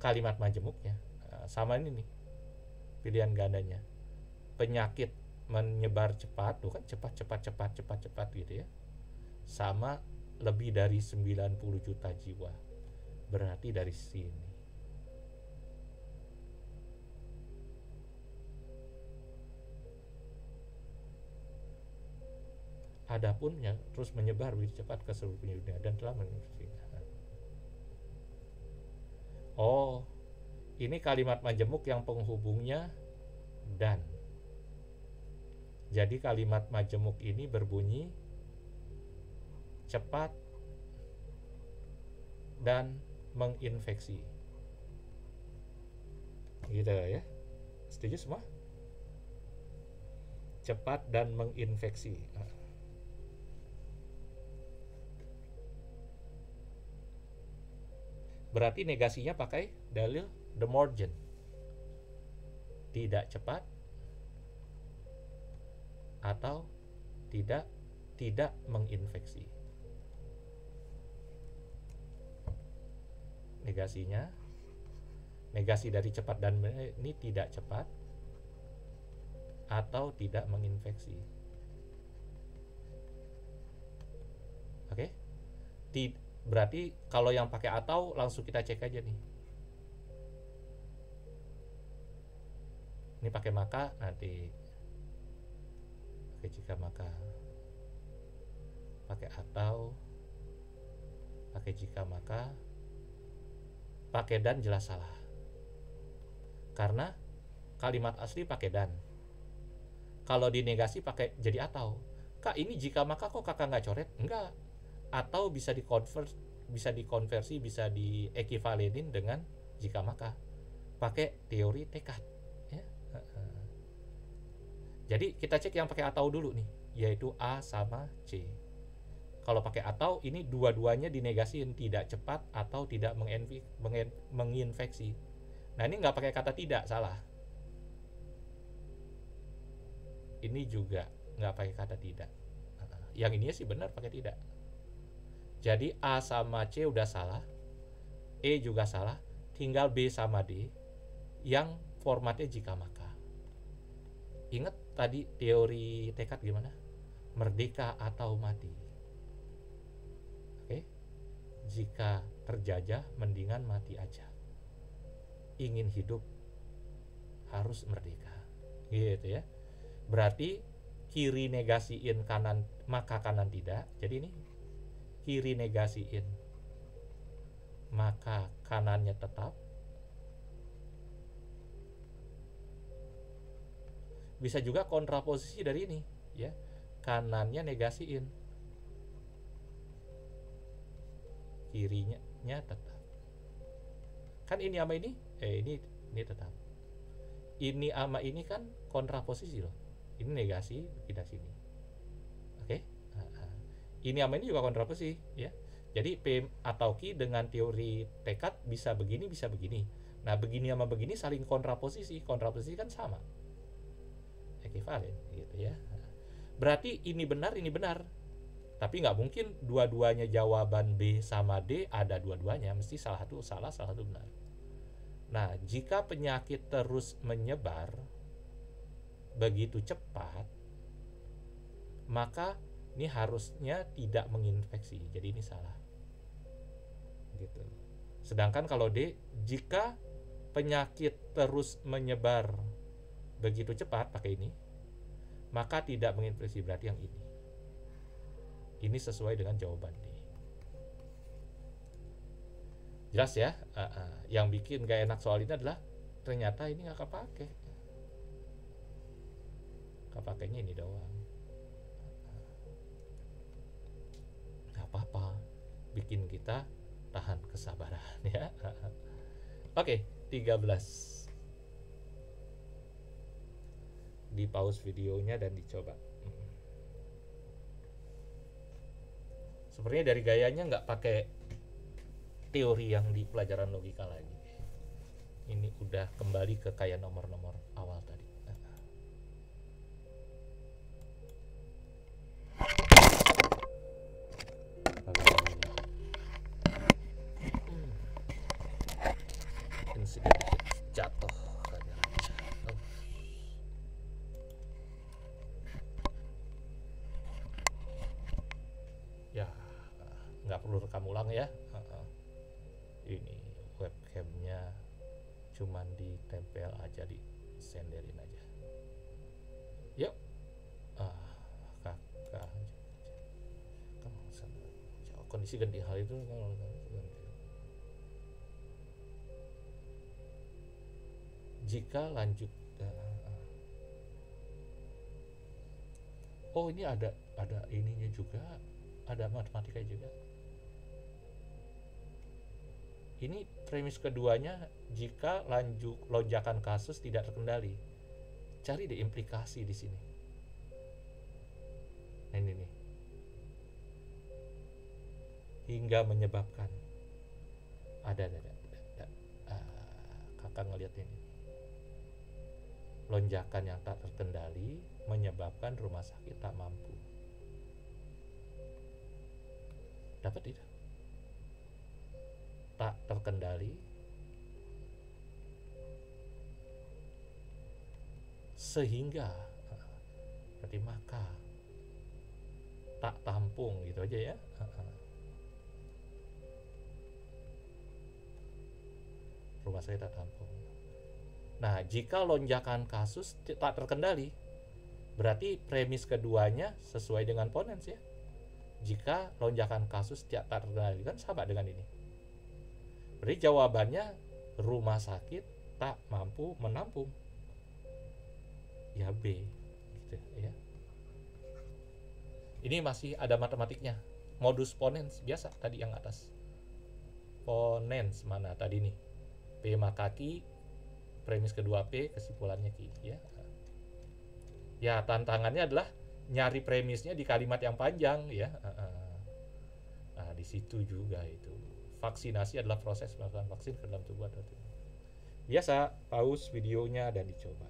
Speaker 1: kalimat majemuknya. Sama ini nih, pilihan gandanya. Penyakit menyebar cepat, tuh kan cepat gitu ya. Sama lebih dari 90 juta jiwa. Berarti dari sini. Adapun yang terus menyebar lebih cepat ke seluruh dunia dan telah menginfeksi. Oh, ini kalimat majemuk yang penghubungnya dan. Jadi kalimat majemuk ini berbunyi cepat dan menginfeksi. Gitu ya. Setuju semua? Cepat dan menginfeksi. Berarti negasinya pakai dalil De Morgan. Tidak cepat atau tidak menginfeksi. Negasinya Negasi dari cepat dan benar ini tidak cepat atau tidak menginfeksi. Oke? Berarti kalau yang pakai atau langsung kita cek aja nih. Ini pakai maka nanti pakai jika maka, pakai atau, pakai jika maka, pakai dan jelas salah. Karena kalimat asli pakai dan. Kalau dinegasi pakai jadi atau. Kak, ini jika maka kok kakak nggak coret? Enggak. Atau bisa dikonversi, bisa diekivalenin dengan jika maka. Pakai teori tekad. Ya. Jadi kita cek yang pakai atau dulu nih, yaitu A sama C. Kalau pakai atau, ini dua-duanya dinegasiin, tidak cepat atau tidak menginfeksi. Nah, ini nggak pakai kata tidak, salah. Ini juga nggak pakai kata tidak. Yang ini sih benar pakai tidak. Jadi A sama C udah salah, E juga salah, tinggal B sama D yang formatnya jika maka. Ingat tadi teori tekad gimana? Merdeka atau mati. Oke? Jika terjajah, mendingan mati aja. Ingin hidup, harus merdeka. Gitu ya. Berarti kiri negasiin kanan, maka kanan tidak. Jadi ini kiri negasiin, maka kanannya tetap. Bisa juga kontraposisi dari ini, ya. Kanannya negasiin, kirinya tetap. Kan ini sama ini, ini tetap. Ini sama ini kan kontraposisi loh. Ini negasi, pindah sini. Oke? Ini sama ini juga kontraposisi, ya. Jadi P atau Q dengan teori tekad bisa begini, bisa begini. Nah, begini sama begini saling kontraposisi. Kontraposisi kan sama, ekivalen gitu ya. Berarti ini benar, tapi nggak mungkin dua-duanya jawaban B sama D ada dua-duanya, mesti salah satu salah, salah satu benar. Nah, jika penyakit terus menyebar begitu cepat, maka ini harusnya tidak menginfeksi, jadi ini salah gitu. Sedangkan kalau D, jika penyakit terus menyebar begitu cepat, pakai ini, maka tidak menginfeksi, berarti yang ini. Ini sesuai dengan jawaban D. Jelas ya? Yang bikin gak enak soal ini adalah ternyata ini gak kepake. Kepakainya ini doang. Gak apa-apa, bikin kita tahan kesabaran ya. Oke, 13. Di pause videonya dan dicoba. Sebenarnya dari gayanya nggak pakai teori yang di pelajaran logika lagi. Ini udah kembali ke kayak nomor-nomor awal tadi. Ini sedikit jatuh. Ya, nggak perlu rekam ulang ya. Ini webcamnya cuman ditempel aja, disenderin aja. Yuk, kakak kondisi ganti hal itu jika lanjut. Oh, ini ada ininya juga, ada matematika juga. Ini premis keduanya, jika lonjakan kasus tidak terkendali. Cari deh implikasi di sini. Nah, ini nih. Hingga menyebabkan ada. Kakak ngeliat ini. Lonjakan yang tak terkendali menyebabkan rumah sakit tak mampu. Dapat itu? Tak terkendali sehingga, berarti maka, tak tampung gitu aja ya. Rumah sakit tak tampung. Nah, jika lonjakan kasus tak terkendali, berarti premis keduanya sesuai dengan Ponens ya. Jika lonjakan kasus tak terkendali, kan sama dengan ini. Berarti jawabannya rumah sakit tak mampu menampung. Ya B gitu ya. Ini masih ada matematiknya. Modus ponens biasa tadi yang atas. Ponens mana tadi nih? P maka Q, premis kedua P, kesimpulannya Q ya. Ya, tantangannya adalah nyari premisnya di kalimat yang panjang ya. Nah, di situ juga itu. Vaksinasi adalah proses melakukan vaksin ke dalam tubuh atau tubuh. Biasa, pause videonya dan dicoba.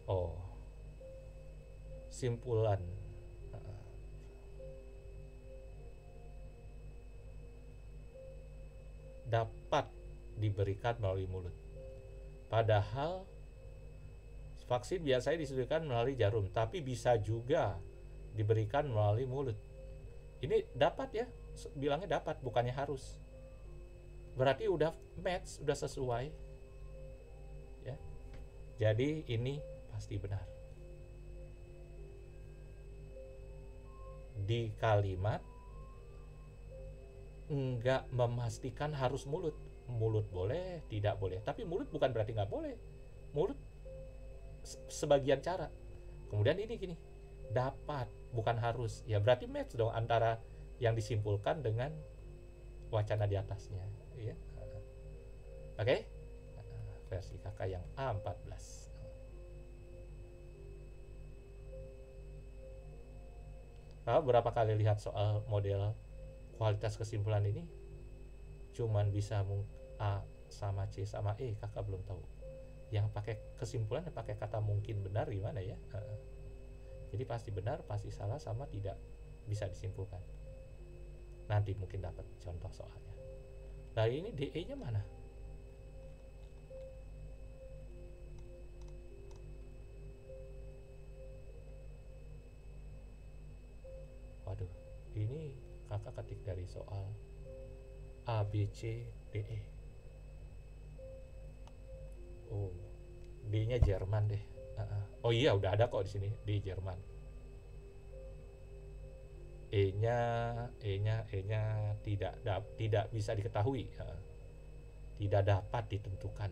Speaker 1: Oh, simpulan. Dapat diberikan melalui mulut. Padahal vaksin biasanya disuntikan melalui jarum, tapi bisa juga diberikan melalui mulut. Ini dapat ya, bilangnya dapat, bukannya harus. Berarti udah match, udah sesuai. Ya. Jadi ini pasti benar. Di kalimat enggak memastikan harus mulut. Mulut boleh, tidak boleh. Tapi mulut bukan berarti nggak boleh. Mulut sebagian cara. Kemudian ini gini, dapat bukan harus. Ya berarti match dong antara yang disimpulkan dengan wacana di atasnya. Ya. Oke? Versi kakak yang A14. Berapa kali lihat soal model kualitas kesimpulan ini? Cuman bisa A sama C sama E, kakak belum tahu. Yang pakai kesimpulan pakai kata mungkin benar gimana ya? Jadi pasti benar, pasti salah, sama tidak bisa disimpulkan. Nanti mungkin dapat contoh soalnya. Nah ini DE-nya mana? Waduh, ini kakak ketik dari soal A, B, C, D, E. Oh, D-nya Jerman deh. Oh iya, udah ada kok di sini, D Jerman. E-nya tidak bisa diketahui. Tidak dapat ditentukan.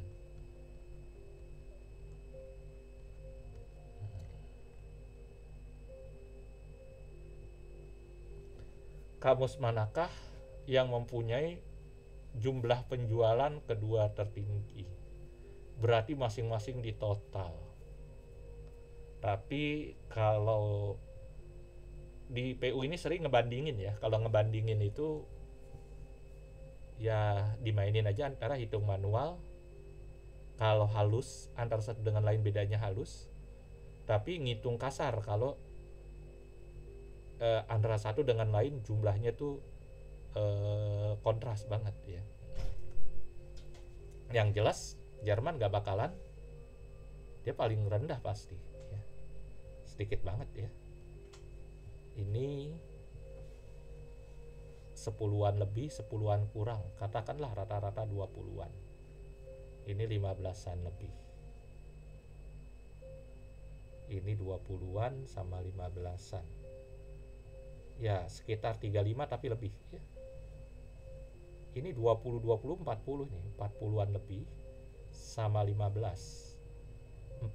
Speaker 1: Kamus manakah yang mempunyai jumlah penjualan kedua tertinggi? Berarti masing-masing di total. Tapi kalau di PU ini sering ngebandingin ya. Kalau ngebandingin itu ya dimainin aja antara hitung manual. Kalau halus antara satu dengan lain bedanya halus. Tapi ngitung kasar kalau antara satu dengan lain jumlahnya tuh kontras banget ya. Yang jelas Jerman gak bakalan, dia paling rendah pasti ya. Sedikit banget ya. Ini 10-an lebih, 10-an kurang, katakanlah rata-rata 20-an. Ini 15-an lebih. Ini 20-an sama 15-an. Ya sekitar 35 tapi lebih ya. Ini 20, 40 nih, 40-an lebih sama 15. 40,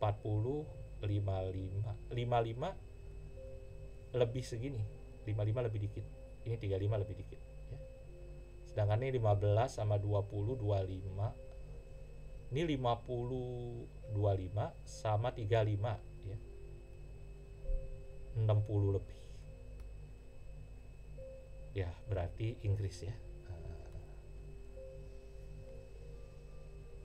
Speaker 1: 55 lebih segini, 55 lebih dikit. Ini 35 lebih dikit ya. Sedangkan ini 15 sama 20, 25. Ini 50, 25 sama 35 ya. 60 lebih. Ya, berarti Inggris ya.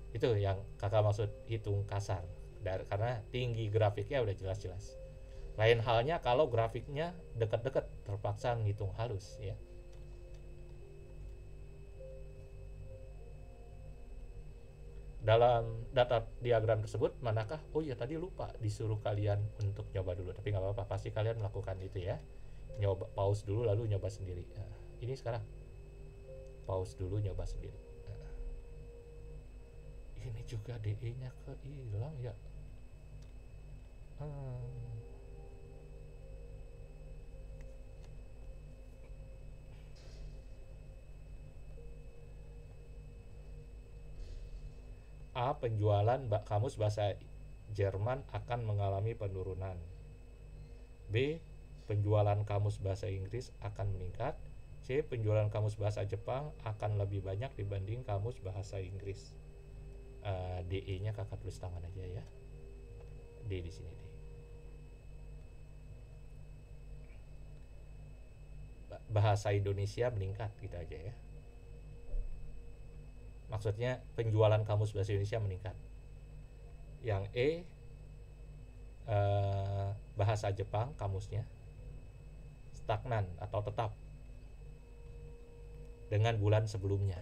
Speaker 1: Itu yang kakak maksud hitung kasar. Karena tinggi grafiknya udah jelas-jelas. Lain halnya kalau grafiknya dekat-dekat, terpaksa ngitung halus ya. Dalam data diagram tersebut manakah, oh ya tadi lupa disuruh kalian untuk nyoba dulu, tapi nggak apa-apa, pasti kalian melakukan itu ya. Nyoba, pause dulu lalu nyoba sendiri. Nah, ini sekarang pause dulu nyoba sendiri. Nah, ini juga DE nya kehilang ya. A. Penjualan kamus bahasa Jerman akan mengalami penurunan. B. Penjualan kamus bahasa Inggris akan meningkat. C. Penjualan kamus bahasa Jepang akan lebih banyak dibanding kamus bahasa Inggris. DE-nya kakak tulis tangan aja ya. D di sini D. Bahasa Indonesia meningkat gitu aja ya. Maksudnya penjualan kamus bahasa Indonesia meningkat. Yang E, bahasa Jepang kamusnya stagnan atau tetap dengan bulan sebelumnya.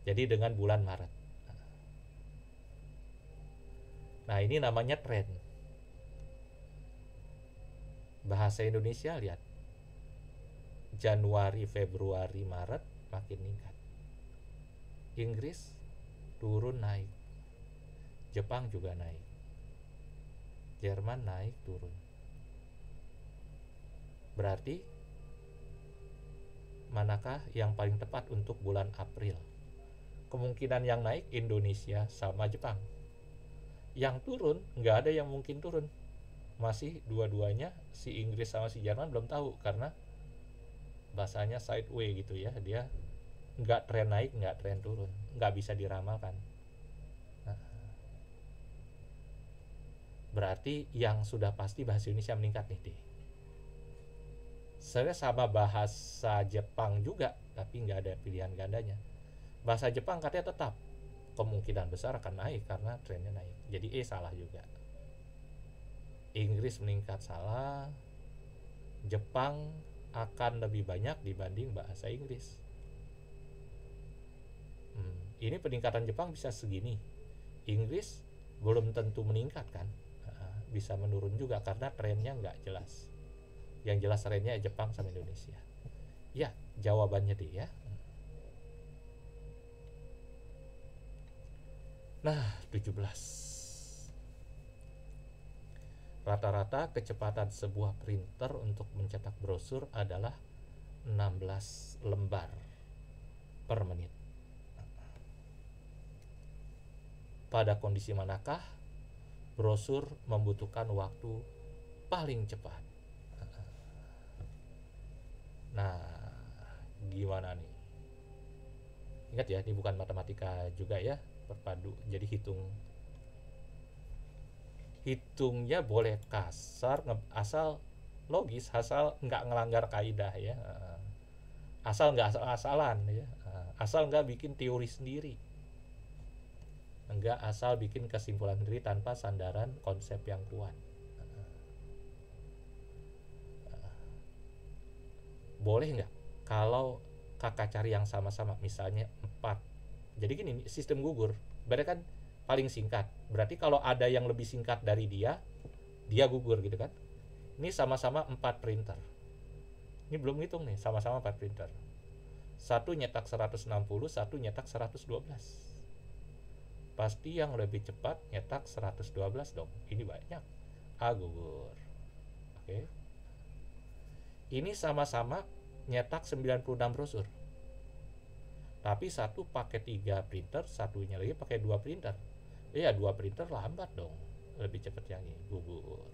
Speaker 1: Jadi dengan bulan Maret. Nah, ini namanya tren. Bahasa Indonesia lihat. Januari, Februari, Maret makin meningkat. Inggris turun naik. Jepang juga naik. Jerman naik turun. Berarti manakah yang paling tepat untuk bulan April? Kemungkinan yang naik Indonesia sama Jepang. Yang turun nggak ada yang mungkin turun. Masih dua-duanya, si Inggris sama si Jerman belum tahu karena bahasanya sideway gitu ya, dia nggak tren naik nggak tren turun, nggak bisa diramalkan. Nah, berarti yang sudah pasti bahasa Indonesia meningkat nih deh. Sebenarnya sama bahasa Jepang juga, tapi nggak ada pilihan gandanya. Bahasa Jepang katanya tetap kemungkinan besar akan naik karena trennya naik, jadi salah juga. Inggris meningkat salah. Jepang akan lebih banyak dibanding bahasa Inggris. Ini peningkatan Jepang bisa segini. Inggris belum tentu meningkat kan, bisa menurun juga karena trennya nggak jelas. Yang jelas trennya Jepang sama Indonesia. Ya, jawabannya D ya. Nah, 17. Rata-rata kecepatan sebuah printer untuk mencetak brosur adalah 16 lembar per menit. Pada kondisi manakah brosur membutuhkan waktu paling cepat? Nah, gimana nih? Ingat ya, ini bukan matematika juga ya, berpadu. Jadi hitungnya boleh kasar, asal logis, asal nggak ngelanggar kaidah ya, asal nggak asal-asalan ya, asal nggak bikin teori sendiri, nggak asal bikin kesimpulan sendiri tanpa sandaran konsep yang kuat. Boleh nggak kalau kakak cari yang sama-sama, misalnya 4. Jadi gini, sistem gugur berarti kan paling singkat, berarti kalau ada yang lebih singkat dari dia gugur gitu kan. Ini sama-sama 4 printer, ini belum ngitung nih, sama-sama 4 printer, satu nyetak 160, satu nyetak 112. Pasti yang lebih cepat nyetak 112 dong, ini banyak, gugur. Oke. Ini sama-sama nyetak 96 brosur, tapi satu pakai 3 printer, satunya lagi pakai 2 printer. Ya 2 printer lambat dong, lebih cepat yang ini, gugur.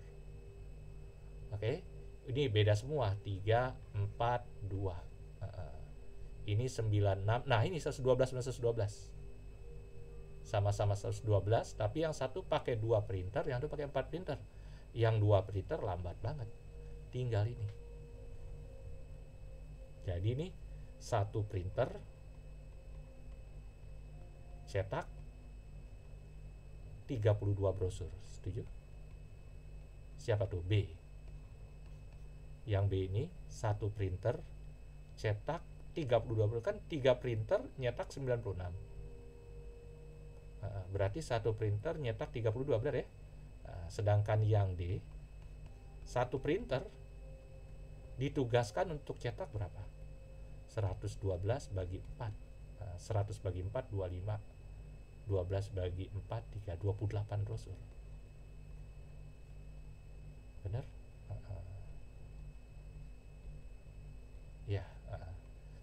Speaker 1: Oke. Ini beda semua, 3, 4, 2. Ini 96. Nah, ini 112 dan 112. Sama-sama 112, tapi yang satu pakai 2 printer, yang satu pakai 4 printer. Yang 2 printer lambat banget. Tinggal ini. Jadi ini satu printer cetak 32 brosur, setuju? siapa tuh? B. Yang B ini satu printer cetak 32, kan 3 printer nyetak 96. Berarti satu printer nyetak 32, benar ya? Sedangkan yang D, satu printer ditugaskan untuk cetak berapa? 112 bagi 4. 100 bagi 4 25. 12 bagi 4 3, 28 brosur. Benar? Ya,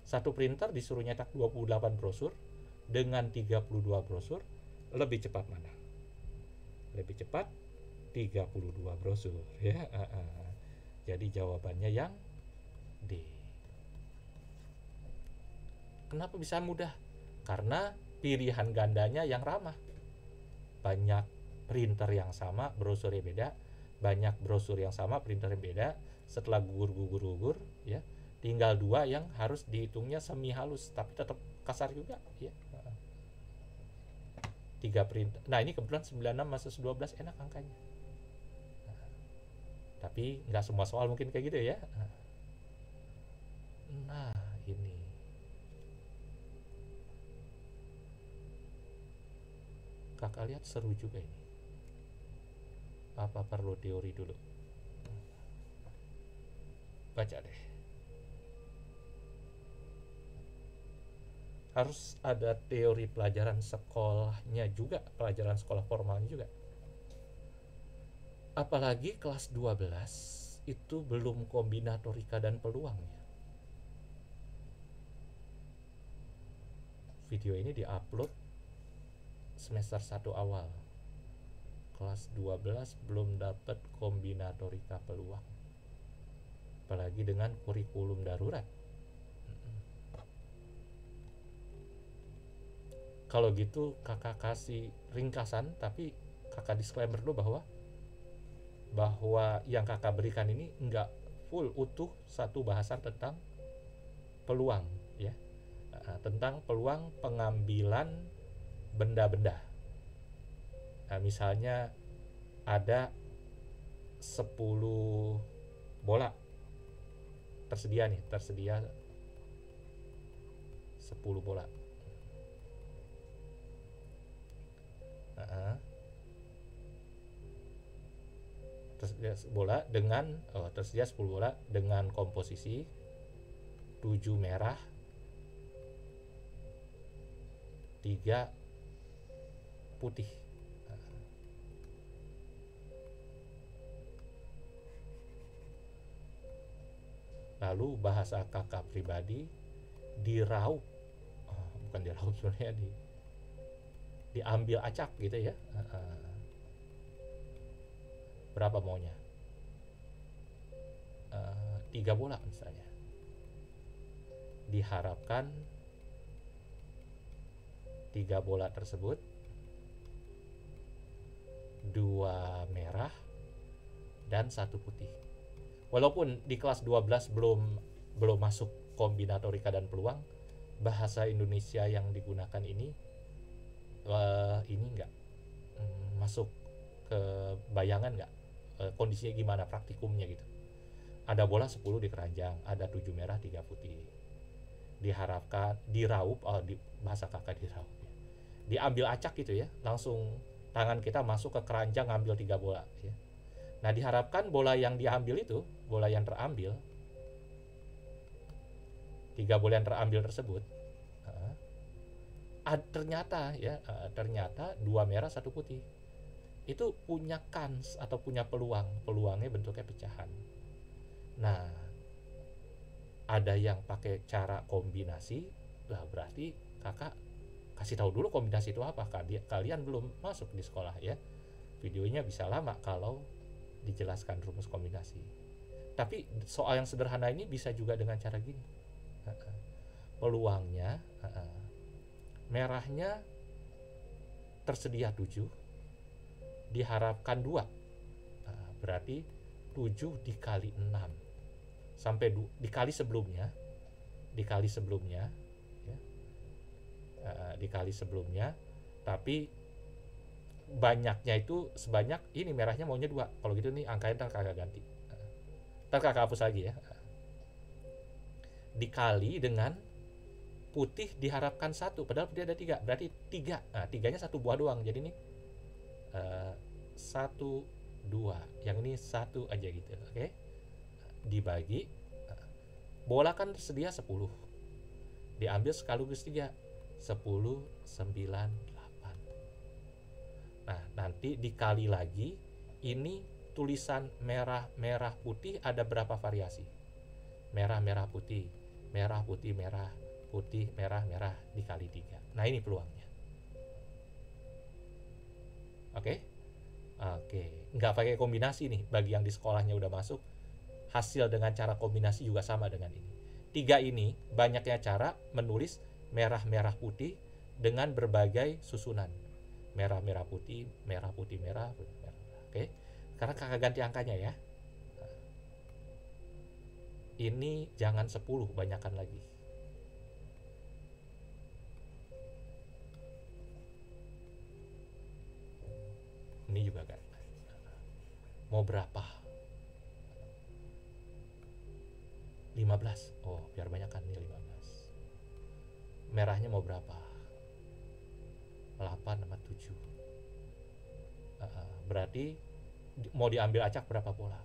Speaker 1: satu printer disuruh nyetak 28 brosur dengan 32 brosur, lebih cepat mana? Lebih cepat 32 brosur ya. Jadi jawabannya yang D. Kenapa bisa mudah? Karena pilihan gandanya yang ramah. Banyak printer yang sama, brosurnya beda. Banyak brosur yang sama, printernya beda. Setelah gugur ya, tinggal 2 yang harus dihitungnya semi halus, tapi tetap kasar juga ya. 3 printer. Nah, ini kebetulan 96 masuk 12 enak angkanya. Tapi nggak semua soal mungkin kayak gitu ya. Nah, ini. Kakak lihat seru juga ini. Apa perlu teori dulu? Baca deh. Harus ada teori pelajaran sekolahnya juga, pelajaran sekolah formalnya juga. Apalagi kelas 12 itu belum kombinatorika dan peluang ya. Video ini diupload semester 1 awal. Kelas 12 belum dapat kombinatorika peluang. Apalagi dengan kurikulum darurat. Kalau gitu kakak kasih ringkasan, tapi kakak disclaimer dulu bahwa yang kakak berikan ini enggak full utuh satu bahasan tentang peluang ya. Tentang peluang pengambilan benda-benda. Nah, misalnya ada 10 bola tersedia 10 bola. Tersedia 10 bola dengan komposisi 7 merah, 3 putih. Lalu bahasa kakak pribadi diraup, bukan diraup sebenarnya, diambil acak gitu ya. Berapa maunya? 3 bola misalnya. Diharapkan 3 bola tersebut 2 merah dan 1 putih. Walaupun di kelas 12 belum masuk kombinatorika dan peluang, bahasa Indonesia yang digunakan ini enggak masuk ke bayangan enggak, kondisinya gimana, praktikumnya gitu. Ada bola 10 di keranjang, ada 7 merah 3 putih. Diharapkan diraup, di bahasa kakak diraup ya. Diambil acak gitu ya, langsung tangan kita masuk ke keranjang ngambil 3 bola ya. Nah, diharapkan bola yang diambil itu, bola yang terambil, 3 bola yang terambil tersebut, ternyata 2 merah 1 putih. Itu punya kans atau punya peluangnya bentuknya pecahan. Nah, ada yang pakai cara kombinasi, lah berarti kakak kasih tahu dulu kombinasi itu apa. Kalian belum masuk di sekolah ya. Videonya bisa lama kalau dijelaskan rumus kombinasi. Tapi soal yang sederhana ini bisa juga dengan cara gini. Peluangnya, merahnya tersedia 7, diharapkan 2. Berarti 7 dikali 6 sampai dikali sebelumnya ya. Dikali sebelumnya, tapi banyaknya itu sebanyak ini, merahnya maunya 2. Kalau gitu nih angkanya ntar kakak ganti. Ntar kakak hapus lagi ya. Dikali dengan putih diharapkan 1, padahal putih ada 3, berarti 3. Nah, 3-nya 1 buah doang. Jadi ini 1, 2. Yang ini 1 aja gitu. Oke. Dibagi, bola kan tersedia 10. Diambil sekaligus 3. 10, 9, 8. Nah, nanti dikali lagi, ini tulisan merah putih ada berapa variasi? Merah putih, merah putih, merah putih, merah dikali 3. Nah, ini peluangnya. Oke? Oke, nggak pakai kombinasi nih. Bagi yang di sekolahnya udah masuk, hasil dengan cara kombinasi juga sama dengan ini. 3 ini banyaknya cara menulis merah putih dengan berbagai susunan. Merah putih, merah putih, merah. Oke. Sekarang kakak ganti angkanya ya. Ini jangan 10, banyakkan lagi. Ini juga kan. Mau berapa? 15. Oh, biar banyak kan nih 15. Merahnya mau berapa? 8 sama 7. Berarti mau diambil acak berapa bola?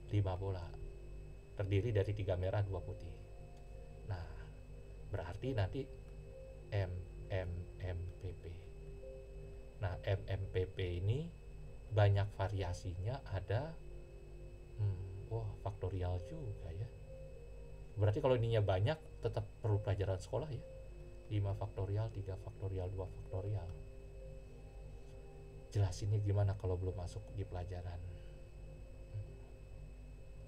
Speaker 1: 5 bola. Terdiri dari 3 merah, 2 putih. Nah, berarti nanti MMPP. Nah, MMPP ini banyak variasinya, ada faktorial juga ya. Berarti kalau ininya banyak tetap perlu pelajaran sekolah ya. 5 faktorial, 3 faktorial, 2 faktorial. Jelasinnya gimana kalau belum masuk di pelajaran?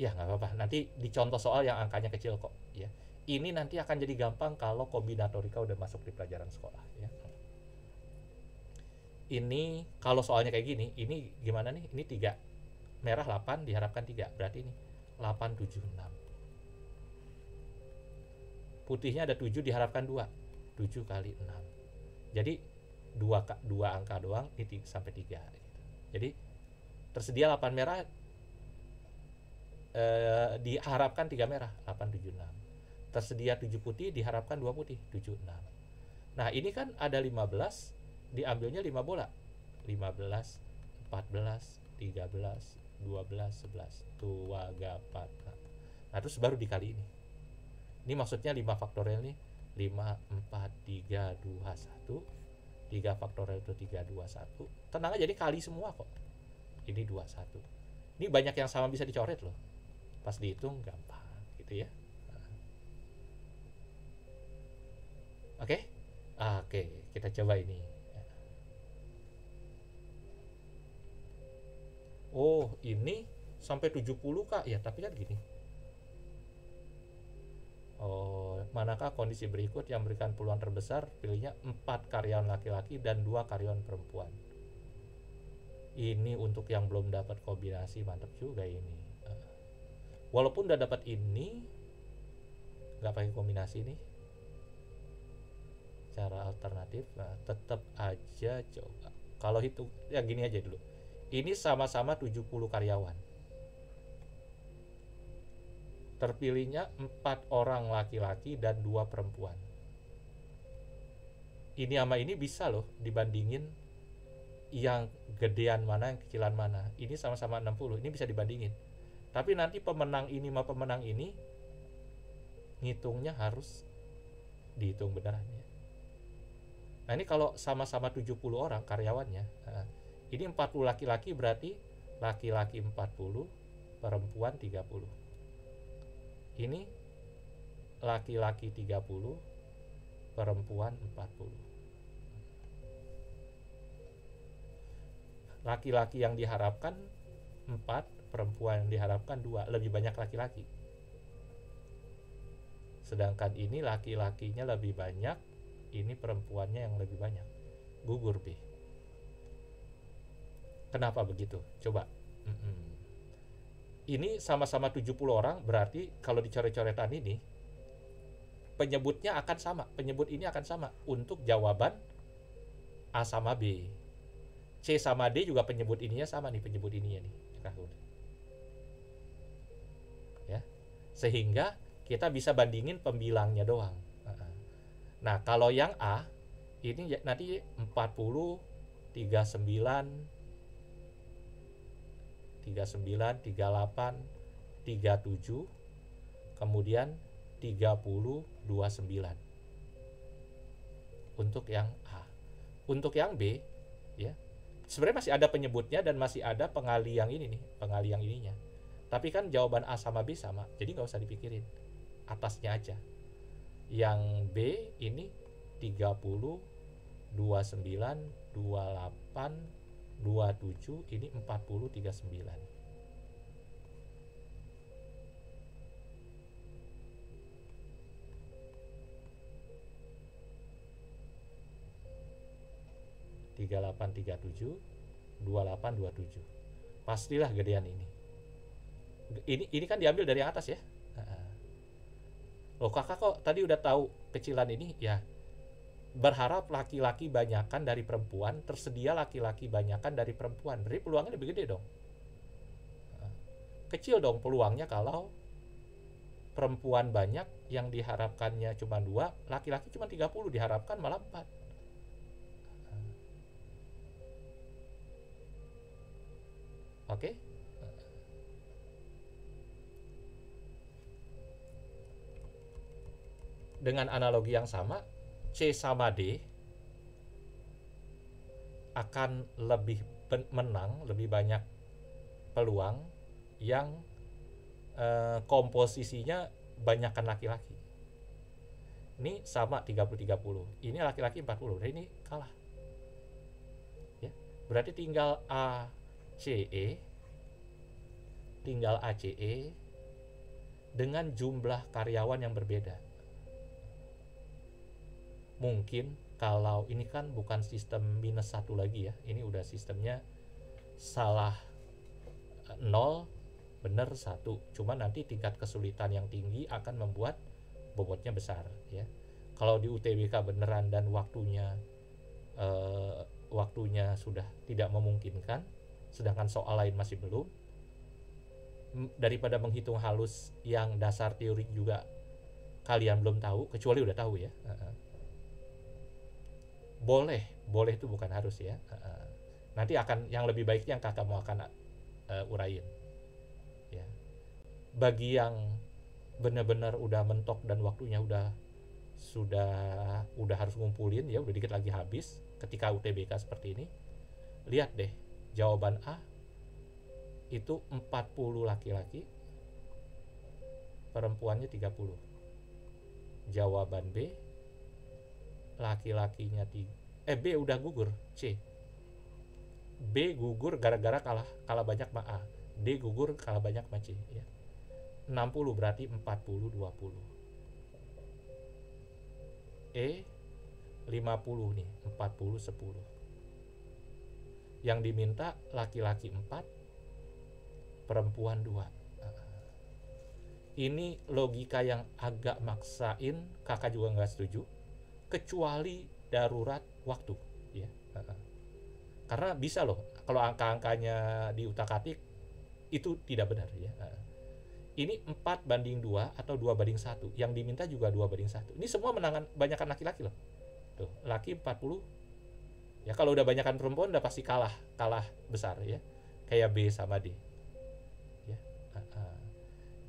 Speaker 1: Ya nggak apa-apa, nanti di contoh soal yang angkanya kecil kok ya. Ini nanti akan jadi gampang kalau kombinatorika udah masuk di pelajaran sekolah ya. Ini kalau soalnya kayak gini, ini gimana nih? Ini 3 merah 8 diharapkan 3, berarti ini 8, 7, 6. Putihnya ada 7 diharapkan 2, 7 kali 6. Jadi 2 angka doang, ini sampai 3 gitu. Jadi tersedia 8 merah, diharapkan 3 merah, 8, 7, 6. Tersedia 7 putih, diharapkan 2 putih, 7, 6. Nah, ini kan ada 15, diambilnya 5 bola. 15, 14, 13, 12, 11. Tuh, 4. Nah, terus baru dikali ini. Ini maksudnya 5 faktorial nih. 5, 4, 3, 2, 1. 3 faktorial itu 3, 2, 1. Tenang aja, jadi kali semua kok. Ini 2, 1. Ini banyak yang sama bisa dicoret loh. Pas dihitung gampang gitu ya. Oke? Oke, kita coba ini. Oh, ini sampai 70 Kak ya, tapi kan gini. Oh, manakah kondisi berikut yang memberikan peluang terbesar? Pilihnya 4 karyawan laki-laki dan 2 karyawan perempuan. Ini untuk yang belum dapat kombinasi, mantap juga ini. Walaupun udah dapat ini, nggak pakai kombinasi nih, cara alternatif, nah tetap aja coba. Kalau hitung ya gini aja dulu. Ini sama-sama 70 karyawan. Terpilihnya 4 orang laki-laki dan 2 perempuan. Ini sama ini bisa loh dibandingin, yang gedean mana, yang kecilan mana. Ini sama-sama 60, ini bisa dibandingin. Tapi nanti pemenang ini sama pemenang ini ngitungnya harus dihitung beneran ya. Nah, ini kalau sama-sama 70 orang karyawannya, ini 40 laki-laki, berarti laki-laki 40, perempuan 30. Ini laki-laki 30, perempuan 40. Laki-laki yang diharapkan 4, perempuan yang diharapkan 2, lebih banyak laki-laki. Sedangkan ini laki-lakinya lebih banyak, ini perempuannya yang lebih banyak. Gugur B. Kenapa begitu? Coba. Ini sama-sama 70 orang, berarti kalau dicoret-coretan ini, penyebutnya akan sama. Penyebut ini akan sama untuk jawaban A sama B. C sama D juga penyebut ininya sama nih, penyebut ininya nih. Ya. Sehingga kita bisa bandingin pembilangnya doang. Nah, kalau yang A ini nanti 40, 39, 38, 37, kemudian 30, 29. Untuk yang A. Untuk yang B, ya, sebenarnya masih ada penyebutnya dan masih ada pengali yang ini nih, pengali yang ininya. Tapi kan jawaban A sama B sama, jadi nggak usah dipikirin. Atasnya aja. Yang B ini 30, 29, 28, 27, ini 40, 39. Tiga 38, 37, 28, 27. Pastilah gedean ini. Ini kan diambil dari yang atas ya. Loh, kakak kok tadi udah tahu kecilan ini? Ya, berharap laki-laki banyakan dari perempuan, tersedia laki-laki banyakan dari perempuan. Berarti peluangnya lebih gede dong. Kecil dong peluangnya kalau perempuan banyak yang diharapkannya cuma 2, laki-laki cuma 30, diharapkan malah 4. Oke? Dengan analogi yang sama, C sama D akan lebih menang, lebih banyak peluang yang komposisinya banyakkan laki-laki. Ini sama 30-30. Ini laki-laki 40. Nah, ini kalah. Ya. Berarti tinggal ACE dengan jumlah karyawan yang berbeda. Mungkin kalau ini kan bukan sistem -1 lagi ya, ini udah sistemnya salah 0, benar 1. Cuman nanti tingkat kesulitan yang tinggi akan membuat bobotnya besar ya. Kalau di UTBK beneran dan waktunya sudah tidak memungkinkan, sedangkan soal lain masih belum, daripada menghitung halus yang dasar teori juga kalian belum tahu, kecuali udah tahu ya. Boleh itu bukan harus ya. Nanti akan yang lebih baiknya yang kakak mau akan urain ya. Bagi yang benar-benar udah mentok dan waktunya sudah harus ngumpulin ya, udah dikit lagi habis ketika UTBK seperti ini, lihat deh jawaban A itu 40 laki-laki, perempuannya 30. Jawaban B, laki-lakinya B udah gugur, C. B gugur gara-gara kalah banyak sama A. D gugur kalah banyak sama C ya. 60 berarti 40 20. E 50 nih, 40 10. Yang diminta laki-laki 4, perempuan 2. Ini logika yang agak maksain, kakak juga nggak setuju, kecuali darurat waktu ya. Karena bisa loh kalau angka-angkanya diutak-atik itu tidak benar ya. Ini 4:2 atau 2:1, yang diminta juga 2:1. Ini semua menangan banyakan laki-laki loh. Tuh, laki 40. Ya kalau udah banyakan perempuan udah pasti kalah besar ya. Kayak B sama D. Ya.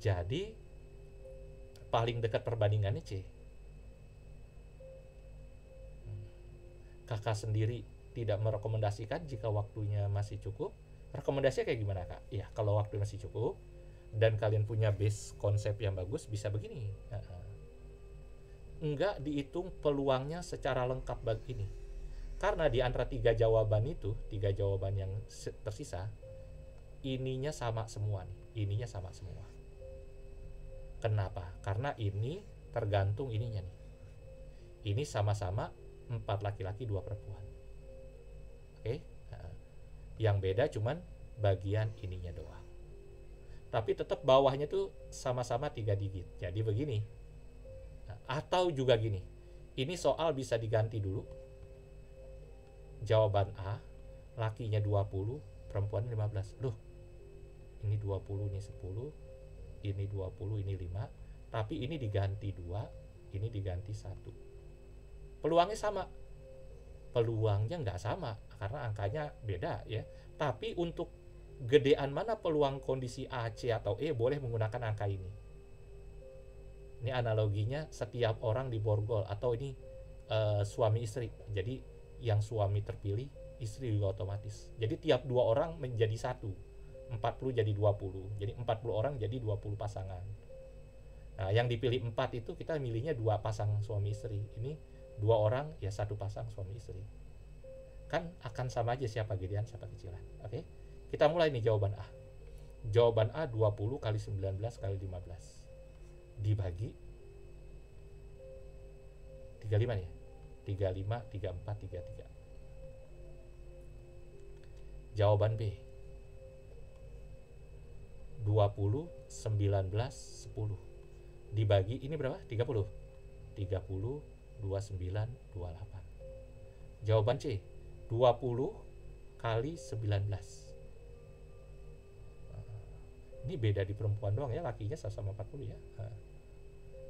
Speaker 1: Jadi paling dekat perbandingannya C. Kakak sendiri tidak merekomendasikan jika waktunya masih cukup. Rekomendasinya kayak gimana kak? Ya kalau waktu masih cukup dan kalian punya base konsep yang bagus, bisa begini. Enggak dihitung peluangnya secara lengkap begini. Karena di antara 3 jawaban itu, 3 jawaban yang tersisa, ininya sama semua nih. Ininya sama semua. Kenapa? Karena ini tergantung ininya nih. Ini sama-sama 4 laki-laki 2 perempuan. Oke? Yang beda cuman bagian ininya doang. Tapi tetap bawahnya tuh sama-sama 3 digit. Jadi begini. Atau juga gini. Ini soal bisa diganti dulu. Jawaban A, lakinya 20, perempuan 15. Loh, ini 20, ini 10, ini 20, ini 5, tapi ini diganti 2, ini diganti 1. Peluangnya sama. Peluangnya nggak sama karena angkanya beda ya. Tapi untuk gedean mana peluang kondisi A, C, atau E boleh menggunakan angka ini. Ini analoginya setiap orang di borgol, atau ini suami istri. Jadi yang suami terpilih, istri juga otomatis. Jadi tiap 2 orang menjadi 1. 40 jadi 20. Jadi 40 orang jadi 20 pasangan. Nah, yang dipilih 4 itu kita milihnya 2 pasang suami istri. Ini 2 orang ya 1 pasang suami istri. Kan akan sama aja siapa gedean siapa kecilan. Oke. Kita mulai nih jawaban A. Jawaban A 20 kali 19 kali 15 dibagi 35 nih ya. 35, 34, 33. Jawaban B 20, 19, 10 dibagi ini berapa? 30. 30, 29, 28. Jawaban C 20 kali 19. Ini beda di perempuan doang ya, lakinya sama 40 ya.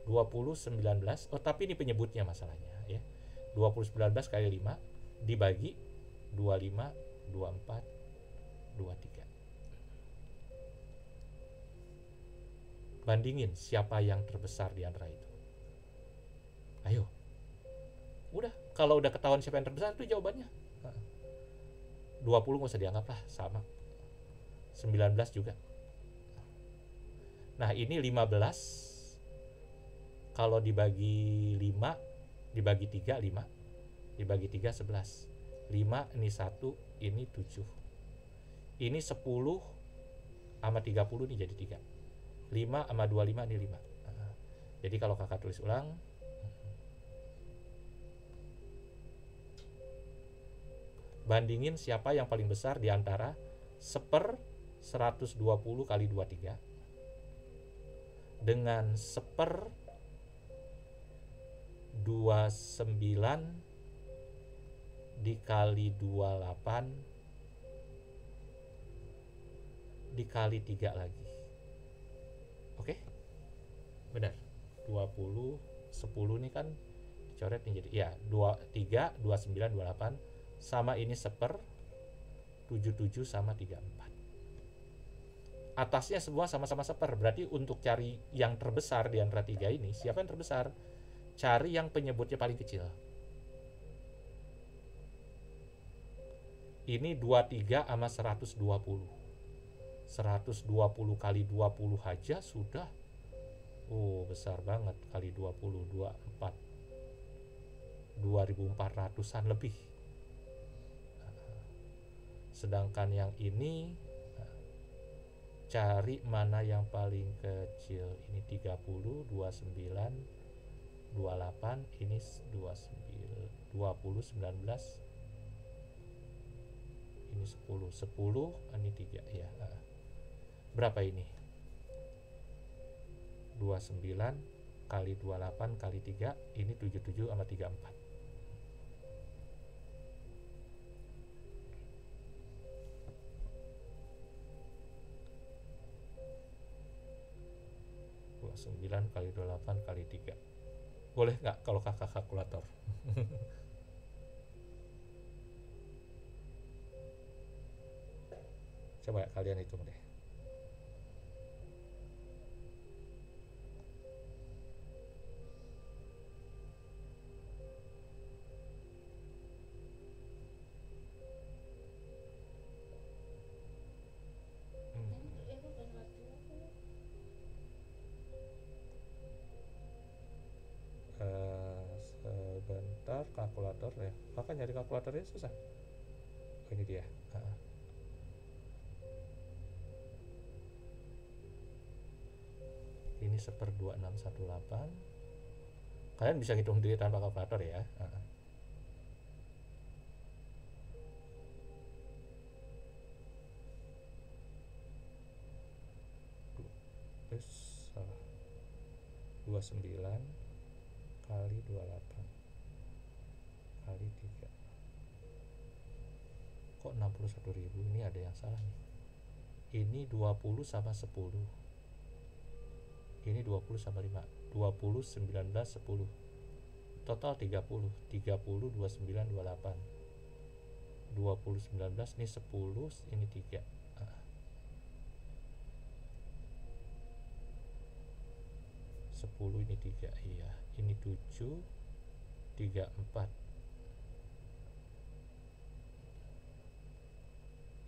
Speaker 1: 20, 19. Oh, tapi ini penyebutnya masalahnya ya. 20, 19 kali 5 dibagi 25, 24, 23. Bandingin siapa yang terbesar di antara itu. Ayo. Udah, kalau udah ketahuan siapa yang terbesar itu jawabannya. 20 nggak usah dianggap lah, sama. 19 juga. Nah, ini 15 kalau dibagi 5, dibagi 3, 5. Dibagi 3, 11. 5, ini 1, ini 7. Ini 10 sama 30 ini jadi 3. 5 sama 25 ini 5. Jadi kalau kakak tulis ulang, bandingin siapa yang paling besar di antara 1/120 kali 23 dengan 1/29 dikali 28 dikali 3 lagi. Oke? Benar. 20, 10 ini kan dicoret nih jadi ya 23, 29, 28 sama ini 1/77 sama 34. Atasnya semua sama-sama 1/, berarti untuk cari yang terbesar di antara 3 ini, siapa yang terbesar? Cari yang penyebutnya paling kecil. Ini 23 sama 120. 120 kali 20 aja sudah besar banget, kali 20, 24, 2400-an lebih. Sedangkan yang ini cari mana yang paling kecil. Ini 30, 29, 28, ini 29, 20, 19, ini 10, 10, ini 3 ya. Berapa ini? 29 kali 28 kali 3, ini 77 sama 34. Sembilan kali 28 kali 3. Boleh nggak kalau kakak kalkulator? Coba kalian hitung deh. Sebentar, kalkulator ya. Kakak nyari kalkulatornya susah. Oh, ini dia. Ini 1/2618. Kalian bisa hitung sendiri tanpa kalkulator ya. Terus 29 kali 28 kali 3. Kok 61.000, ini ada yang salah nih. Ini 20 sama 10. Ini 20 sama 5. 20, 19, 10. Total 30. 30, 29, 28. 20, 19, ini 10, ini 3. 10, ini 3, iya. Ini 7, 3, 4.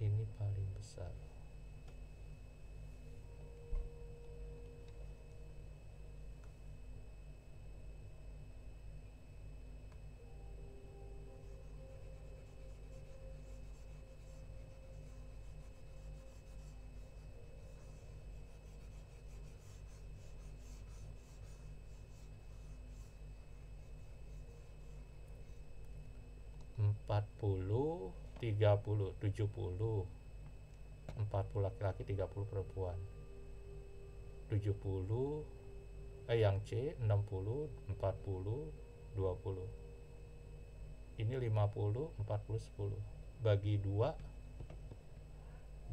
Speaker 1: Ini paling besar. Empat puluh, 30, 70. 40 laki-laki, 30 perempuan. 70, yang C 60, 40, 20. Ini 50, 40, 10. Bagi 2,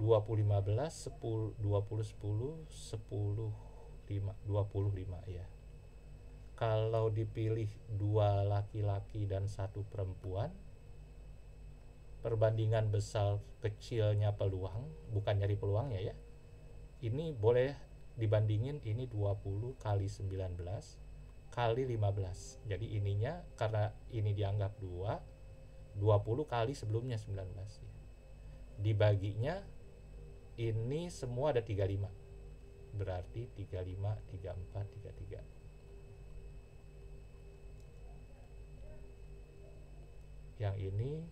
Speaker 1: 20, 15, 10, 20, 10, 10, 5, 25 ya. Kalau dipilih 2 laki-laki dan 1 perempuan, perbandingan besar kecilnya peluang, bukan nyari peluangnya ya. Ini boleh dibandingin, ini 20 kali 19 kali 15. Jadi ininya karena ini dianggap 2, 20 kali sebelumnya 19 ya. Dibaginya ini semua ada 35. Berarti 35, 34, 33. Yang ini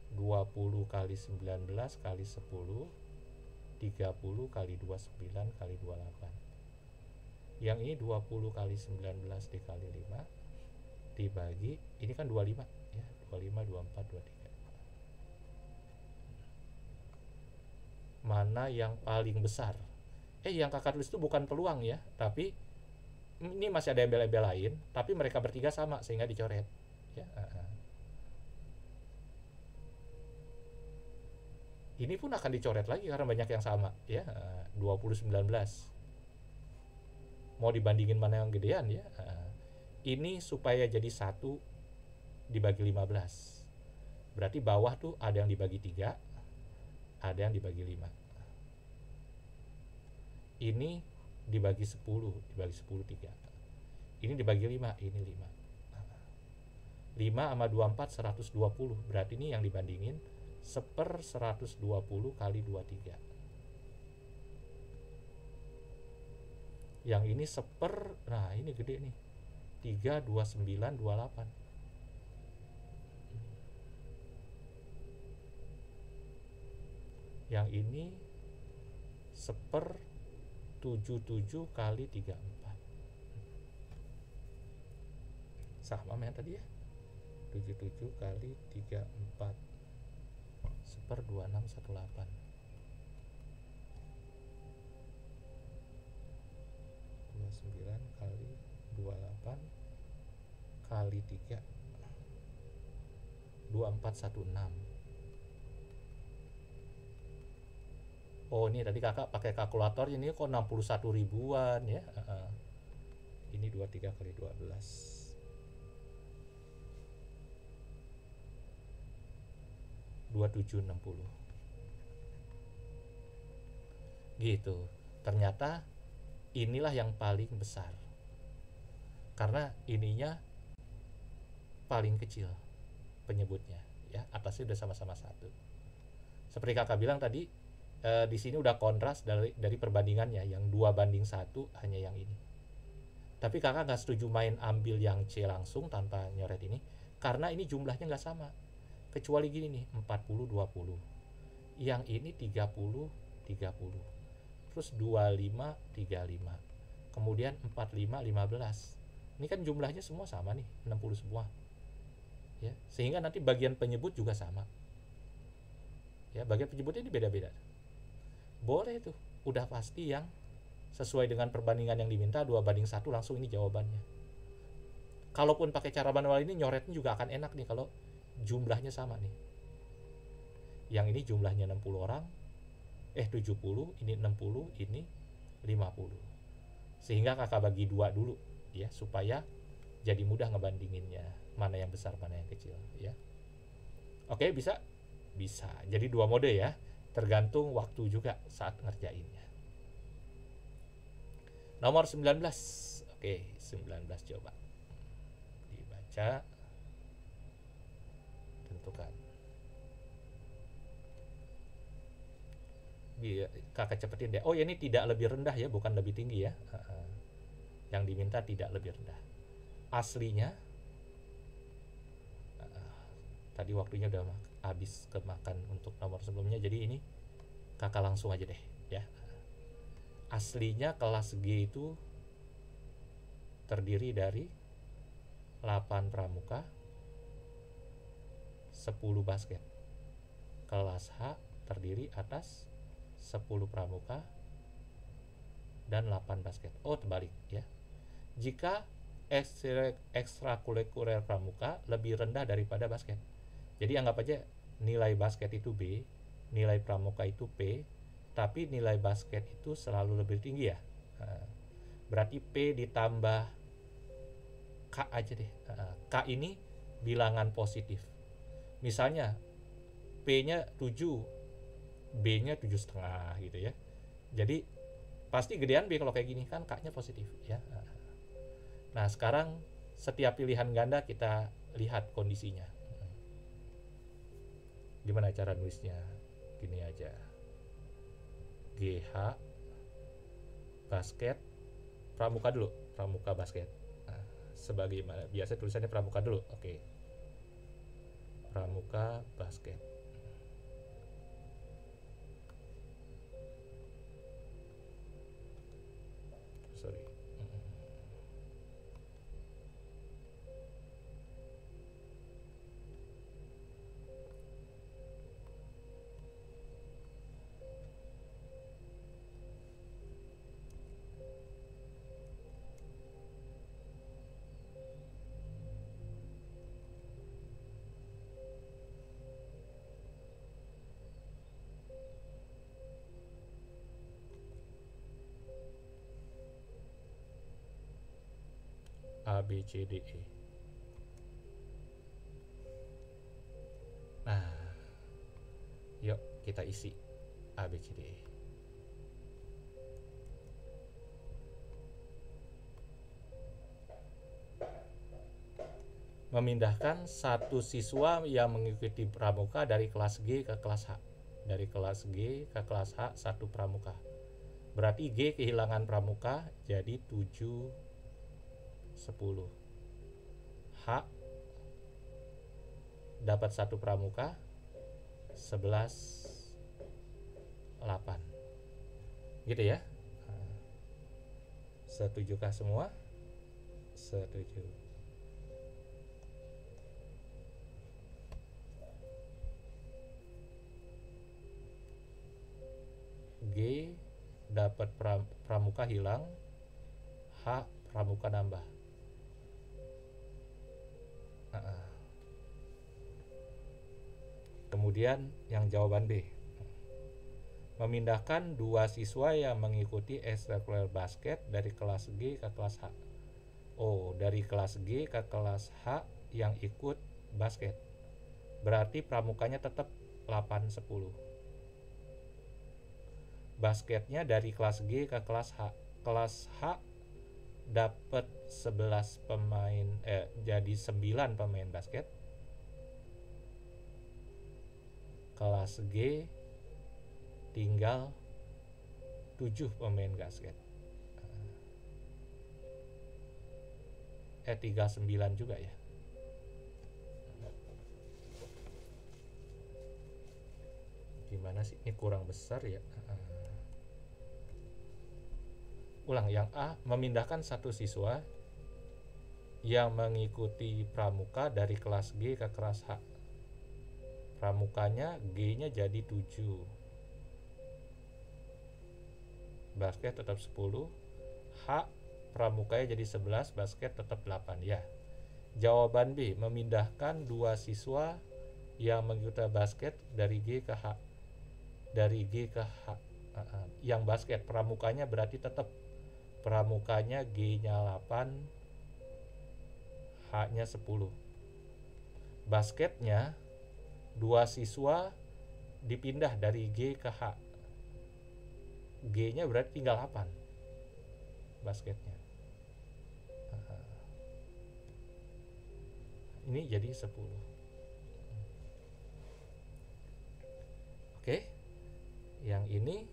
Speaker 1: 20 kali 19 kali 10, 30 kali 29 kali 28. Yang ini 20 kali 19 dikali 5 dibagi, ini kan 25 ya, 25, 24, 23. Mana yang paling besar? Yang kakak tulis itu bukan peluang ya, tapi ini masih ada embel-embel lain, tapi mereka bertiga sama sehingga dicoret ya. Ini pun akan dicoret lagi karena banyak yang sama ya. 20, 19. Mau dibandingin mana yang gedean ya. Ini supaya jadi 1 dibagi 15. Berarti bawah tuh ada yang dibagi 3, ada yang dibagi 5. Ini dibagi 10, dibagi 10 3. Ini dibagi 5, ini 5. 5 sama 24 120. Berarti ini yang dibandingin 1/120 kali 23. Yang ini nah ini gede nih, 3, 29, 28. Yang ini 1/77 kali 34. Sama yang tadi ya, 77 kali 34. 1/2618. 29 kali 28 kali 3, 2416. Oh ini tadi kakak pakai kalkulator, ini kok 61 ribuan ya. Ini 23 kali 12. 2760 gitu. Ternyata inilah yang paling besar karena ininya paling kecil penyebutnya ya, atasnya udah sama-sama 1. Seperti kakak bilang tadi, di sini udah kontras dari perbandingannya yang 2:1 hanya yang ini. Tapi kakak nggak setuju main ambil yang C langsung tanpa nyoret ini karena ini jumlahnya nggak sama. Kecuali gini nih, 40, 20. Yang ini 30, 30. Terus 25, 35. Kemudian 45, 15. Ini kan jumlahnya semua sama nih, 60 semua. Ya, sehingga nanti bagian penyebut juga sama. Ya, bagian penyebutnya ini beda-beda. Boleh tuh, udah pasti yang sesuai dengan perbandingan yang diminta 2:1 langsung ini jawabannya. Kalaupun pakai cara manual ini nyoretnya juga akan enak nih kalau jumlahnya sama nih. Yang ini jumlahnya 60 orang, 70, ini 60, ini 50. Sehingga kakak bagi 2 dulu ya, supaya jadi mudah ngebandinginnya, mana yang besar mana yang kecil ya. Oke, bisa? Bisa. Jadi 2 mode ya, tergantung waktu juga saat ngerjainnya. Nomor 19. Oke, 19 coba dibaca, tentukan. Kakak cepetin deh. Oh ya, ini tidak lebih rendah ya, bukan lebih tinggi ya. Yang diminta tidak lebih rendah. Aslinya tadi waktunya udah habis kemakan untuk nomor sebelumnya, jadi ini kakak langsung aja deh ya. Aslinya kelas G itu terdiri dari 8 pramuka, 10 basket. Kelas H terdiri atas 10 pramuka dan 8 basket. Oh, terbalik ya. Jika ekstrakurikuler pramuka lebih rendah daripada basket, jadi anggap aja nilai basket itu B, nilai pramuka itu P, tapi nilai basket itu selalu lebih tinggi ya. Berarti P ditambah K aja deh. K ini bilangan positif. Misalnya P-nya 7, B-nya 7,5 gitu ya. Jadi pasti gedean B kalau kayak gini kan, K-nya positif ya. Nah, sekarang setiap pilihan ganda kita lihat kondisinya. Gimana cara nulisnya? Gini aja. GH basket pramuka dulu, pramuka basket. Nah, sebagaimana biasa tulisannya pramuka dulu. Oke. Pramuka basket. Sorry. A, B, C, D, E. Nah, yuk kita isi A, B, C, D, E. Memindahkan satu siswa yang mengikuti pramuka dari kelas G ke kelas H. Dari kelas G ke kelas H, 1 pramuka. Berarti G kehilangan pramuka, jadi 7, 10. H dapat 1 pramuka, 11, 8. Gitu ya. Setujukah semua? Setuju. G dapat pramuka hilang, H pramuka nambah. Kemudian yang jawaban B, memindahkan 2 siswa yang mengikuti ekstrakurikuler basket dari kelas G ke kelas H. Oh, dari kelas G ke kelas H yang ikut basket, berarti pramukanya tetap 8, 10. Basketnya dari kelas G ke kelas H. Kelas H dapat 11 pemain, jadi 9 pemain basket. Kelas G tinggal 7 pemain basket. 39 juga ya. Gimana sih? Ini kurang besar ya. Ulang, yang A, memindahkan 1 siswa yang mengikuti pramuka dari kelas G ke kelas H. Pramukanya G-nya jadi 7. Basket tetap 10. H pramukanya jadi 11, basket tetap 8 ya. Jawaban B, memindahkan 2 siswa yang mengikuti basket dari G ke H, dari G ke H. Yang basket pramukanya berarti tetap pramukanya G-nya 8, H-nya 10. Basketnya 2 siswa dipindah dari G ke H. G-nya berarti tinggal 8 basketnya. Ini jadi 10. Oke. Yang ini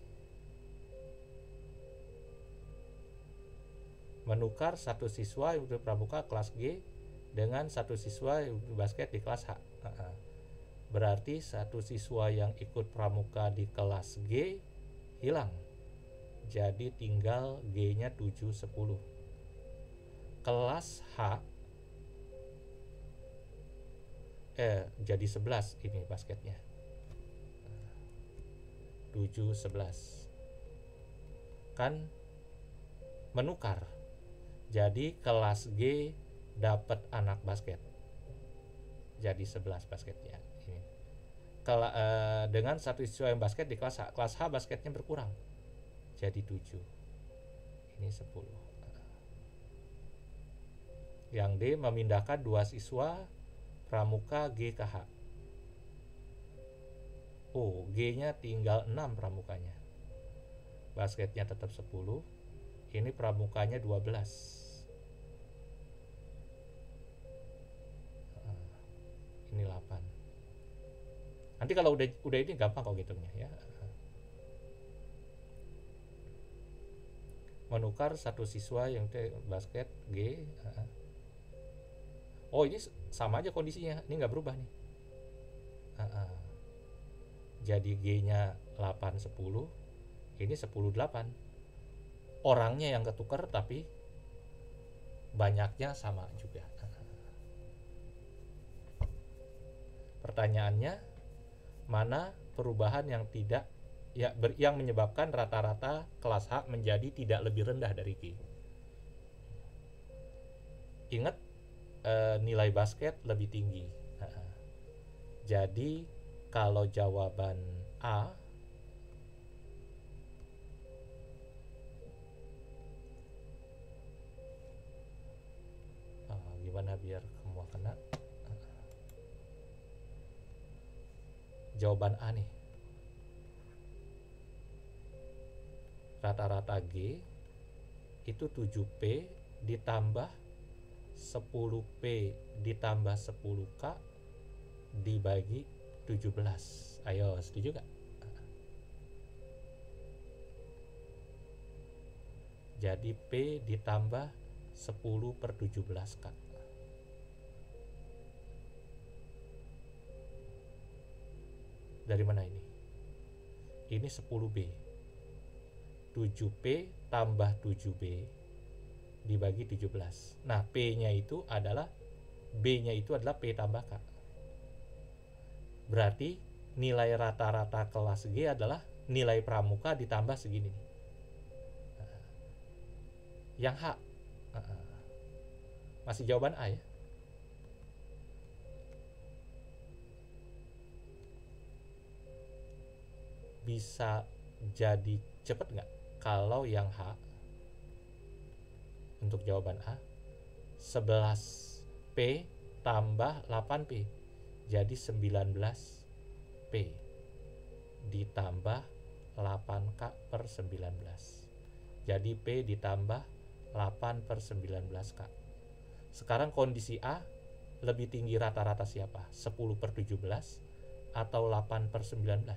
Speaker 1: menukar satu siswa yang pramuka kelas G dengan satu siswa yang basket di kelas H. Berarti satu siswa yang ikut pramuka di kelas G hilang. Jadi tinggal G-nya 7, 10. Kelas H jadi 11 ini basketnya. 7, 11. Kan menukar. Jadi kelas G dapat anak basket. Jadi 11 basketnya. Ini. Dengan satu siswa yang basket di kelas H. Kelas H basketnya berkurang. Jadi 7. Ini 10. Yang D memindahkan 2 siswa pramuka G ke H. Oh, G-nya tinggal 6 pramukanya. Basketnya tetap 10. Ini pramukanya 12. Ini 8. Nanti kalau udah ini gampang kok hitungnya ya. Menukar satu siswa yang basket G. Oh, ini sama aja kondisinya. Ini nggak berubah nih. Jadi G-nya 8, 10. Ini 10, 8. Orangnya yang ketukar tapi banyaknya sama juga. Pertanyaannya, mana perubahan yang tidak yang menyebabkan rata-rata kelas H menjadi tidak lebih rendah dari G? Ingat, nilai basket lebih tinggi. Jadi kalau jawaban A gimana biar semua kena? Jawaban A nih. Rata-rata G itu 7P ditambah 10P ditambah 10K dibagi 17. Ayo, setuju gak? Jadi P ditambah 10 per 17K. Dari mana ini? Ini 10B. 7P tambah 7B dibagi 17. Nah, P-nya itu adalah B-nya itu adalah P tambah K. Berarti nilai rata-rata kelas G adalah nilai pramuka ditambah segini nih. Yang H masih jawaban A ya. Bisa jadi cepet nggak kalau yang H untuk jawaban A 11P tambah 8P jadi 19P ditambah 8K per 19. Jadi P ditambah 8 per 19K. Sekarang kondisi A, lebih tinggi rata-rata siapa? 10 per 17 atau 8 per 19?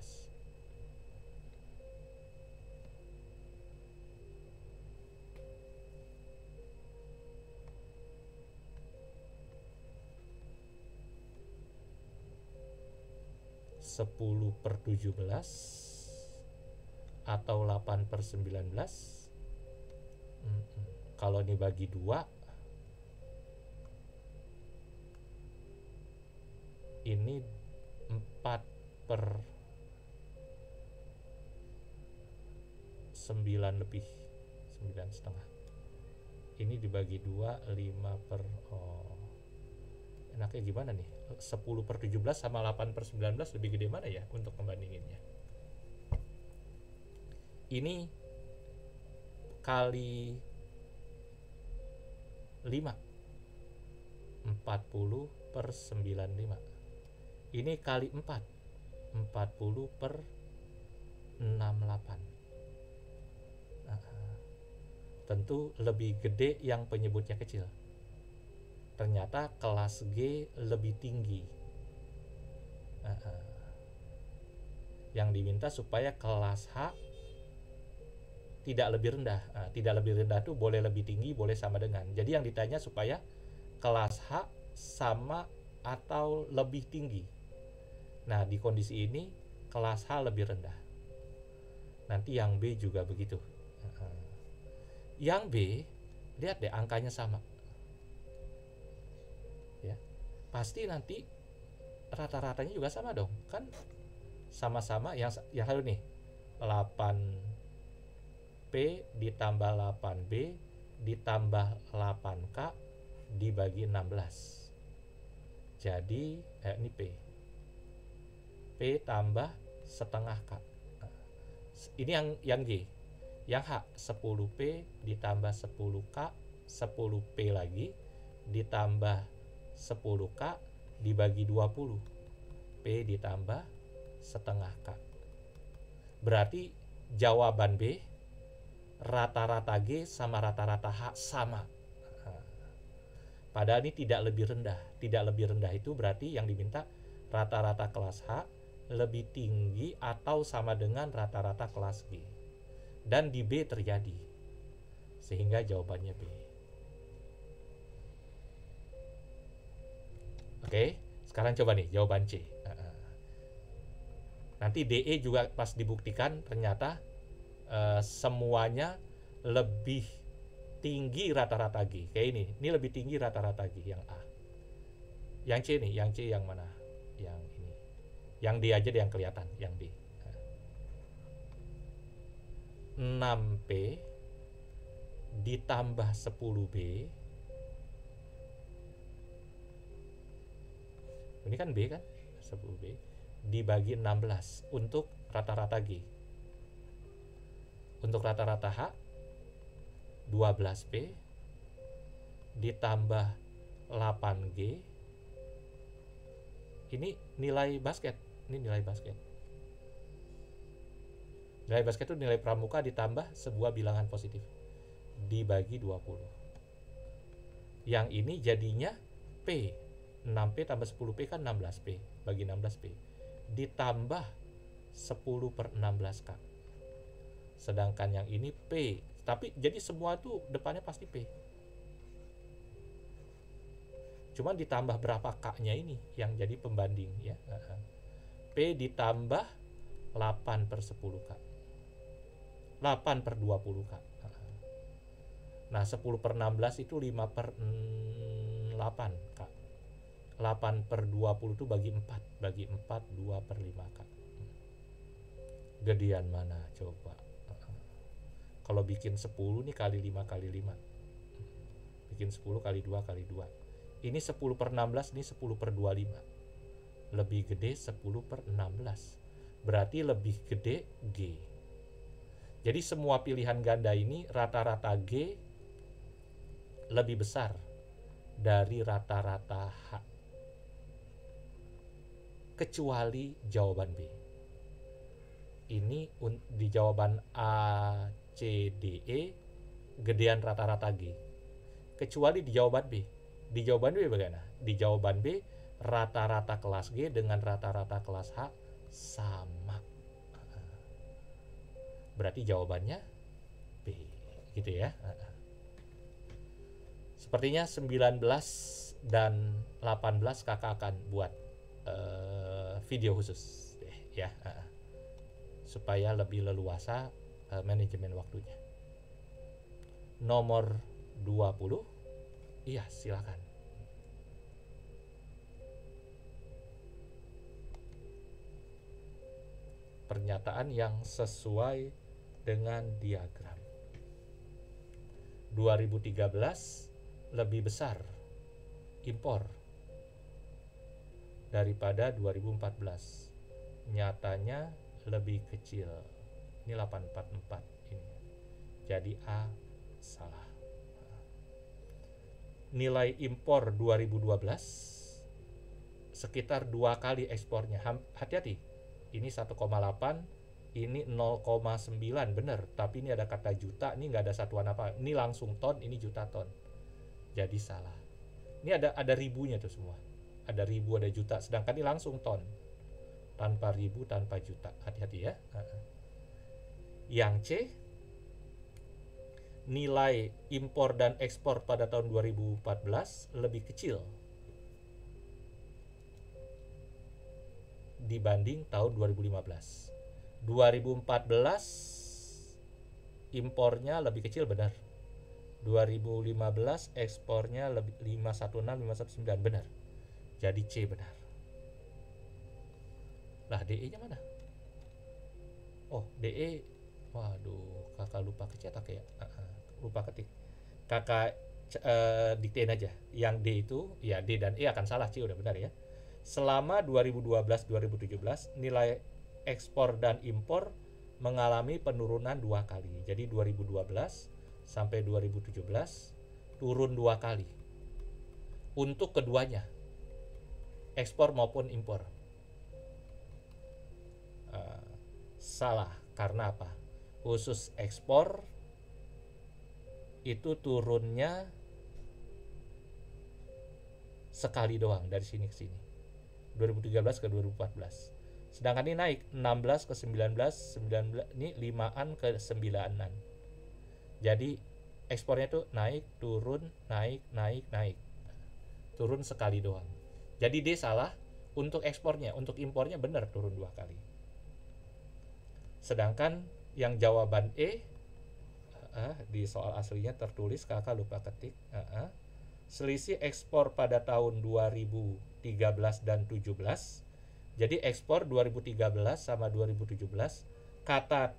Speaker 1: Sepuluh per 17 atau 8 per 19. Kalau ini bagi 2, ini 4 per 9 lebih 9,5. Ini dibagi 2, 5 per enaknya gimana nih? 10/17 sama 8/19 lebih gede mana ya untuk membandinginnya? Ini kali 5, 40/95. Ini kali 4, 40/68. Tentu lebih gede yang penyebutnya kecil. Ternyata kelas G lebih tinggi. Yang diminta supaya kelas H tidak lebih rendah. Tidak lebih rendah tuh boleh lebih tinggi, boleh sama dengan. Jadi yang ditanya supaya kelas H sama atau lebih tinggi. Nah, di kondisi ini kelas H lebih rendah. Nanti yang B juga begitu. Yang B, lihat deh angkanya sama. Ya. Pasti nanti rata-ratanya juga sama dong. Kan sama-sama yang satu nih. 8P ditambah 8B ditambah 8K dibagi 16. Jadi ini P tambah setengah K. Ini yang G. Yang H 10P ditambah 10K, 10P lagi ditambah 10K dibagi 20. P ditambah setengah K. Berarti jawaban B rata-rata G sama rata-rata H sama. Padahal ini tidak lebih rendah. Tidak lebih rendah itu berarti yang diminta rata-rata kelas H lebih tinggi atau sama dengan rata-rata kelas G. Dan di B terjadi. Sehingga jawabannya B. Oke, sekarang coba nih jawaban C. Nanti DE juga pas dibuktikan ternyata semuanya lebih tinggi rata-rata G. Kayak ini lebih tinggi rata-rata G yang A. Yang C nih, yang C yang mana? Yang ini. Yang D aja deh yang kelihatan, yang D. 6P ditambah 10B. Ini kan B kan? 10B dibagi 16 untuk rata-rata G. Untuk rata-rata H 12P ditambah 8G. Ini nilai basket. Ini nilai basket. Nilai basket itu nilai pramuka ditambah sebuah bilangan positif dibagi 20. Yang ini jadinya P. 6P tambah 10P kan 16P. Bagi 16P. Ditambah 10/16K. Sedangkan yang ini P. Tapi jadi semua tuh depannya pasti P. Cuman ditambah berapa K-nya ini yang jadi pembanding ya. P ditambah 8/10K. 8/20K. Nah 10/16 itu 5/8K. 8/20 itu bagi 4. Bagi 4 2/5K. Gedean mana coba? Kalau bikin 10 nih kali 5 kali 5. Bikin 10 kali 2 kali 2. Ini 10/16, ini 10/25. Lebih gede 10/16. Berarti lebih gede G. Jadi semua pilihan ganda ini rata-rata G lebih besar dari rata-rata H. Kecuali jawaban B. Ini di jawaban A, C, D, E gedean rata-rata G. Kecuali di jawaban B. Di jawaban B bagaimana? Di jawaban B rata-rata kelas G dengan rata-rata kelas H sama. Berarti jawabannya B. Gitu ya. Sepertinya 19 dan 18 kakak akan buat video khusus deh ya. Supaya lebih leluasa manajemen waktunya. Nomor 20. Iya, silakan. Pernyataan yang sesuai dengan diagram. 2013 lebih besar impor daripada 2014. Nyatanya lebih kecil. Ini 844 ini. Jadi A salah. Nilai impor 2012 sekitar 2 kali ekspornya. Hati-hati. Ini 1,8, ini 0,9 bener, tapi ini ada kata juta, ini nggak ada satuan apa. Ini langsung ton, ini juta ton. Jadi salah. Ini ada ribunya tuh semua. Ada ribu, ada juta, sedangkan ini langsung ton. Tanpa ribu, tanpa juta. Hati-hati ya. Yang C, nilai impor dan ekspor pada tahun 2014 lebih kecil dibanding tahun 2015. 2014 impornya lebih kecil, benar. 2015 ekspornya lebih 516, 519, benar. Jadi C benar. Lah DE-nya mana? Oh, DE. Waduh, kakak lupa kecetak ya. Lupa ketik. Kakak diktein aja. Yang D itu, ya D dan E akan salah, C udah benar ya. Selama 2012-2017 nilai ekspor dan impor mengalami penurunan 2 kali. Jadi 2012 sampai 2017 turun 2 kali. Untuk keduanya, ekspor maupun impor. Salah, karena apa? Khusus ekspor itu turunnya sekali doang dari sini ke sini. 2013 ke 2014. Sedangkan ini naik 16 ke 19, 19 ini 5-an ke 9-an. Jadi ekspornya itu naik, turun, naik, naik, naik. Turun sekali doang. Jadi D salah untuk ekspornya, untuk impornya benar turun 2 kali. Sedangkan yang jawaban E di soal aslinya tertulis, kakak lupa ketik. Selisih ekspor pada tahun 2013 dan 17. Jadi ekspor 2013 sama 2017 kata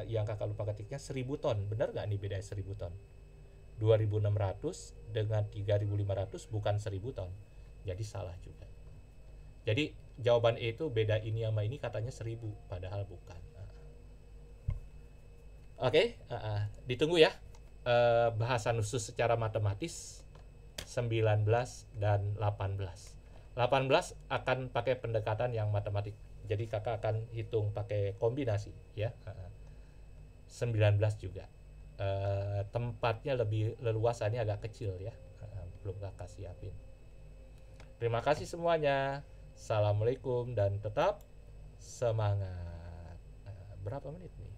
Speaker 1: yang kakak lupa ketiknya 1000 ton. Benar nggak nih bedanya 1000 ton? 2600 dengan 3500 bukan 1000 ton. Jadi salah juga. Jadi jawaban E itu beda ini sama ini katanya 1000 padahal bukan. Oke, ditunggu ya. Bahasan khusus secara matematis 19 dan 18. 18 akan pakai pendekatan yang matematik. Jadi kakak akan hitung pakai kombinasi ya. 19 juga. Tempatnya lebih leluasannya agak kecil ya. Belum kakak siapin. Terima kasih semuanya. Assalamualaikum dan tetap semangat. Berapa menit nih?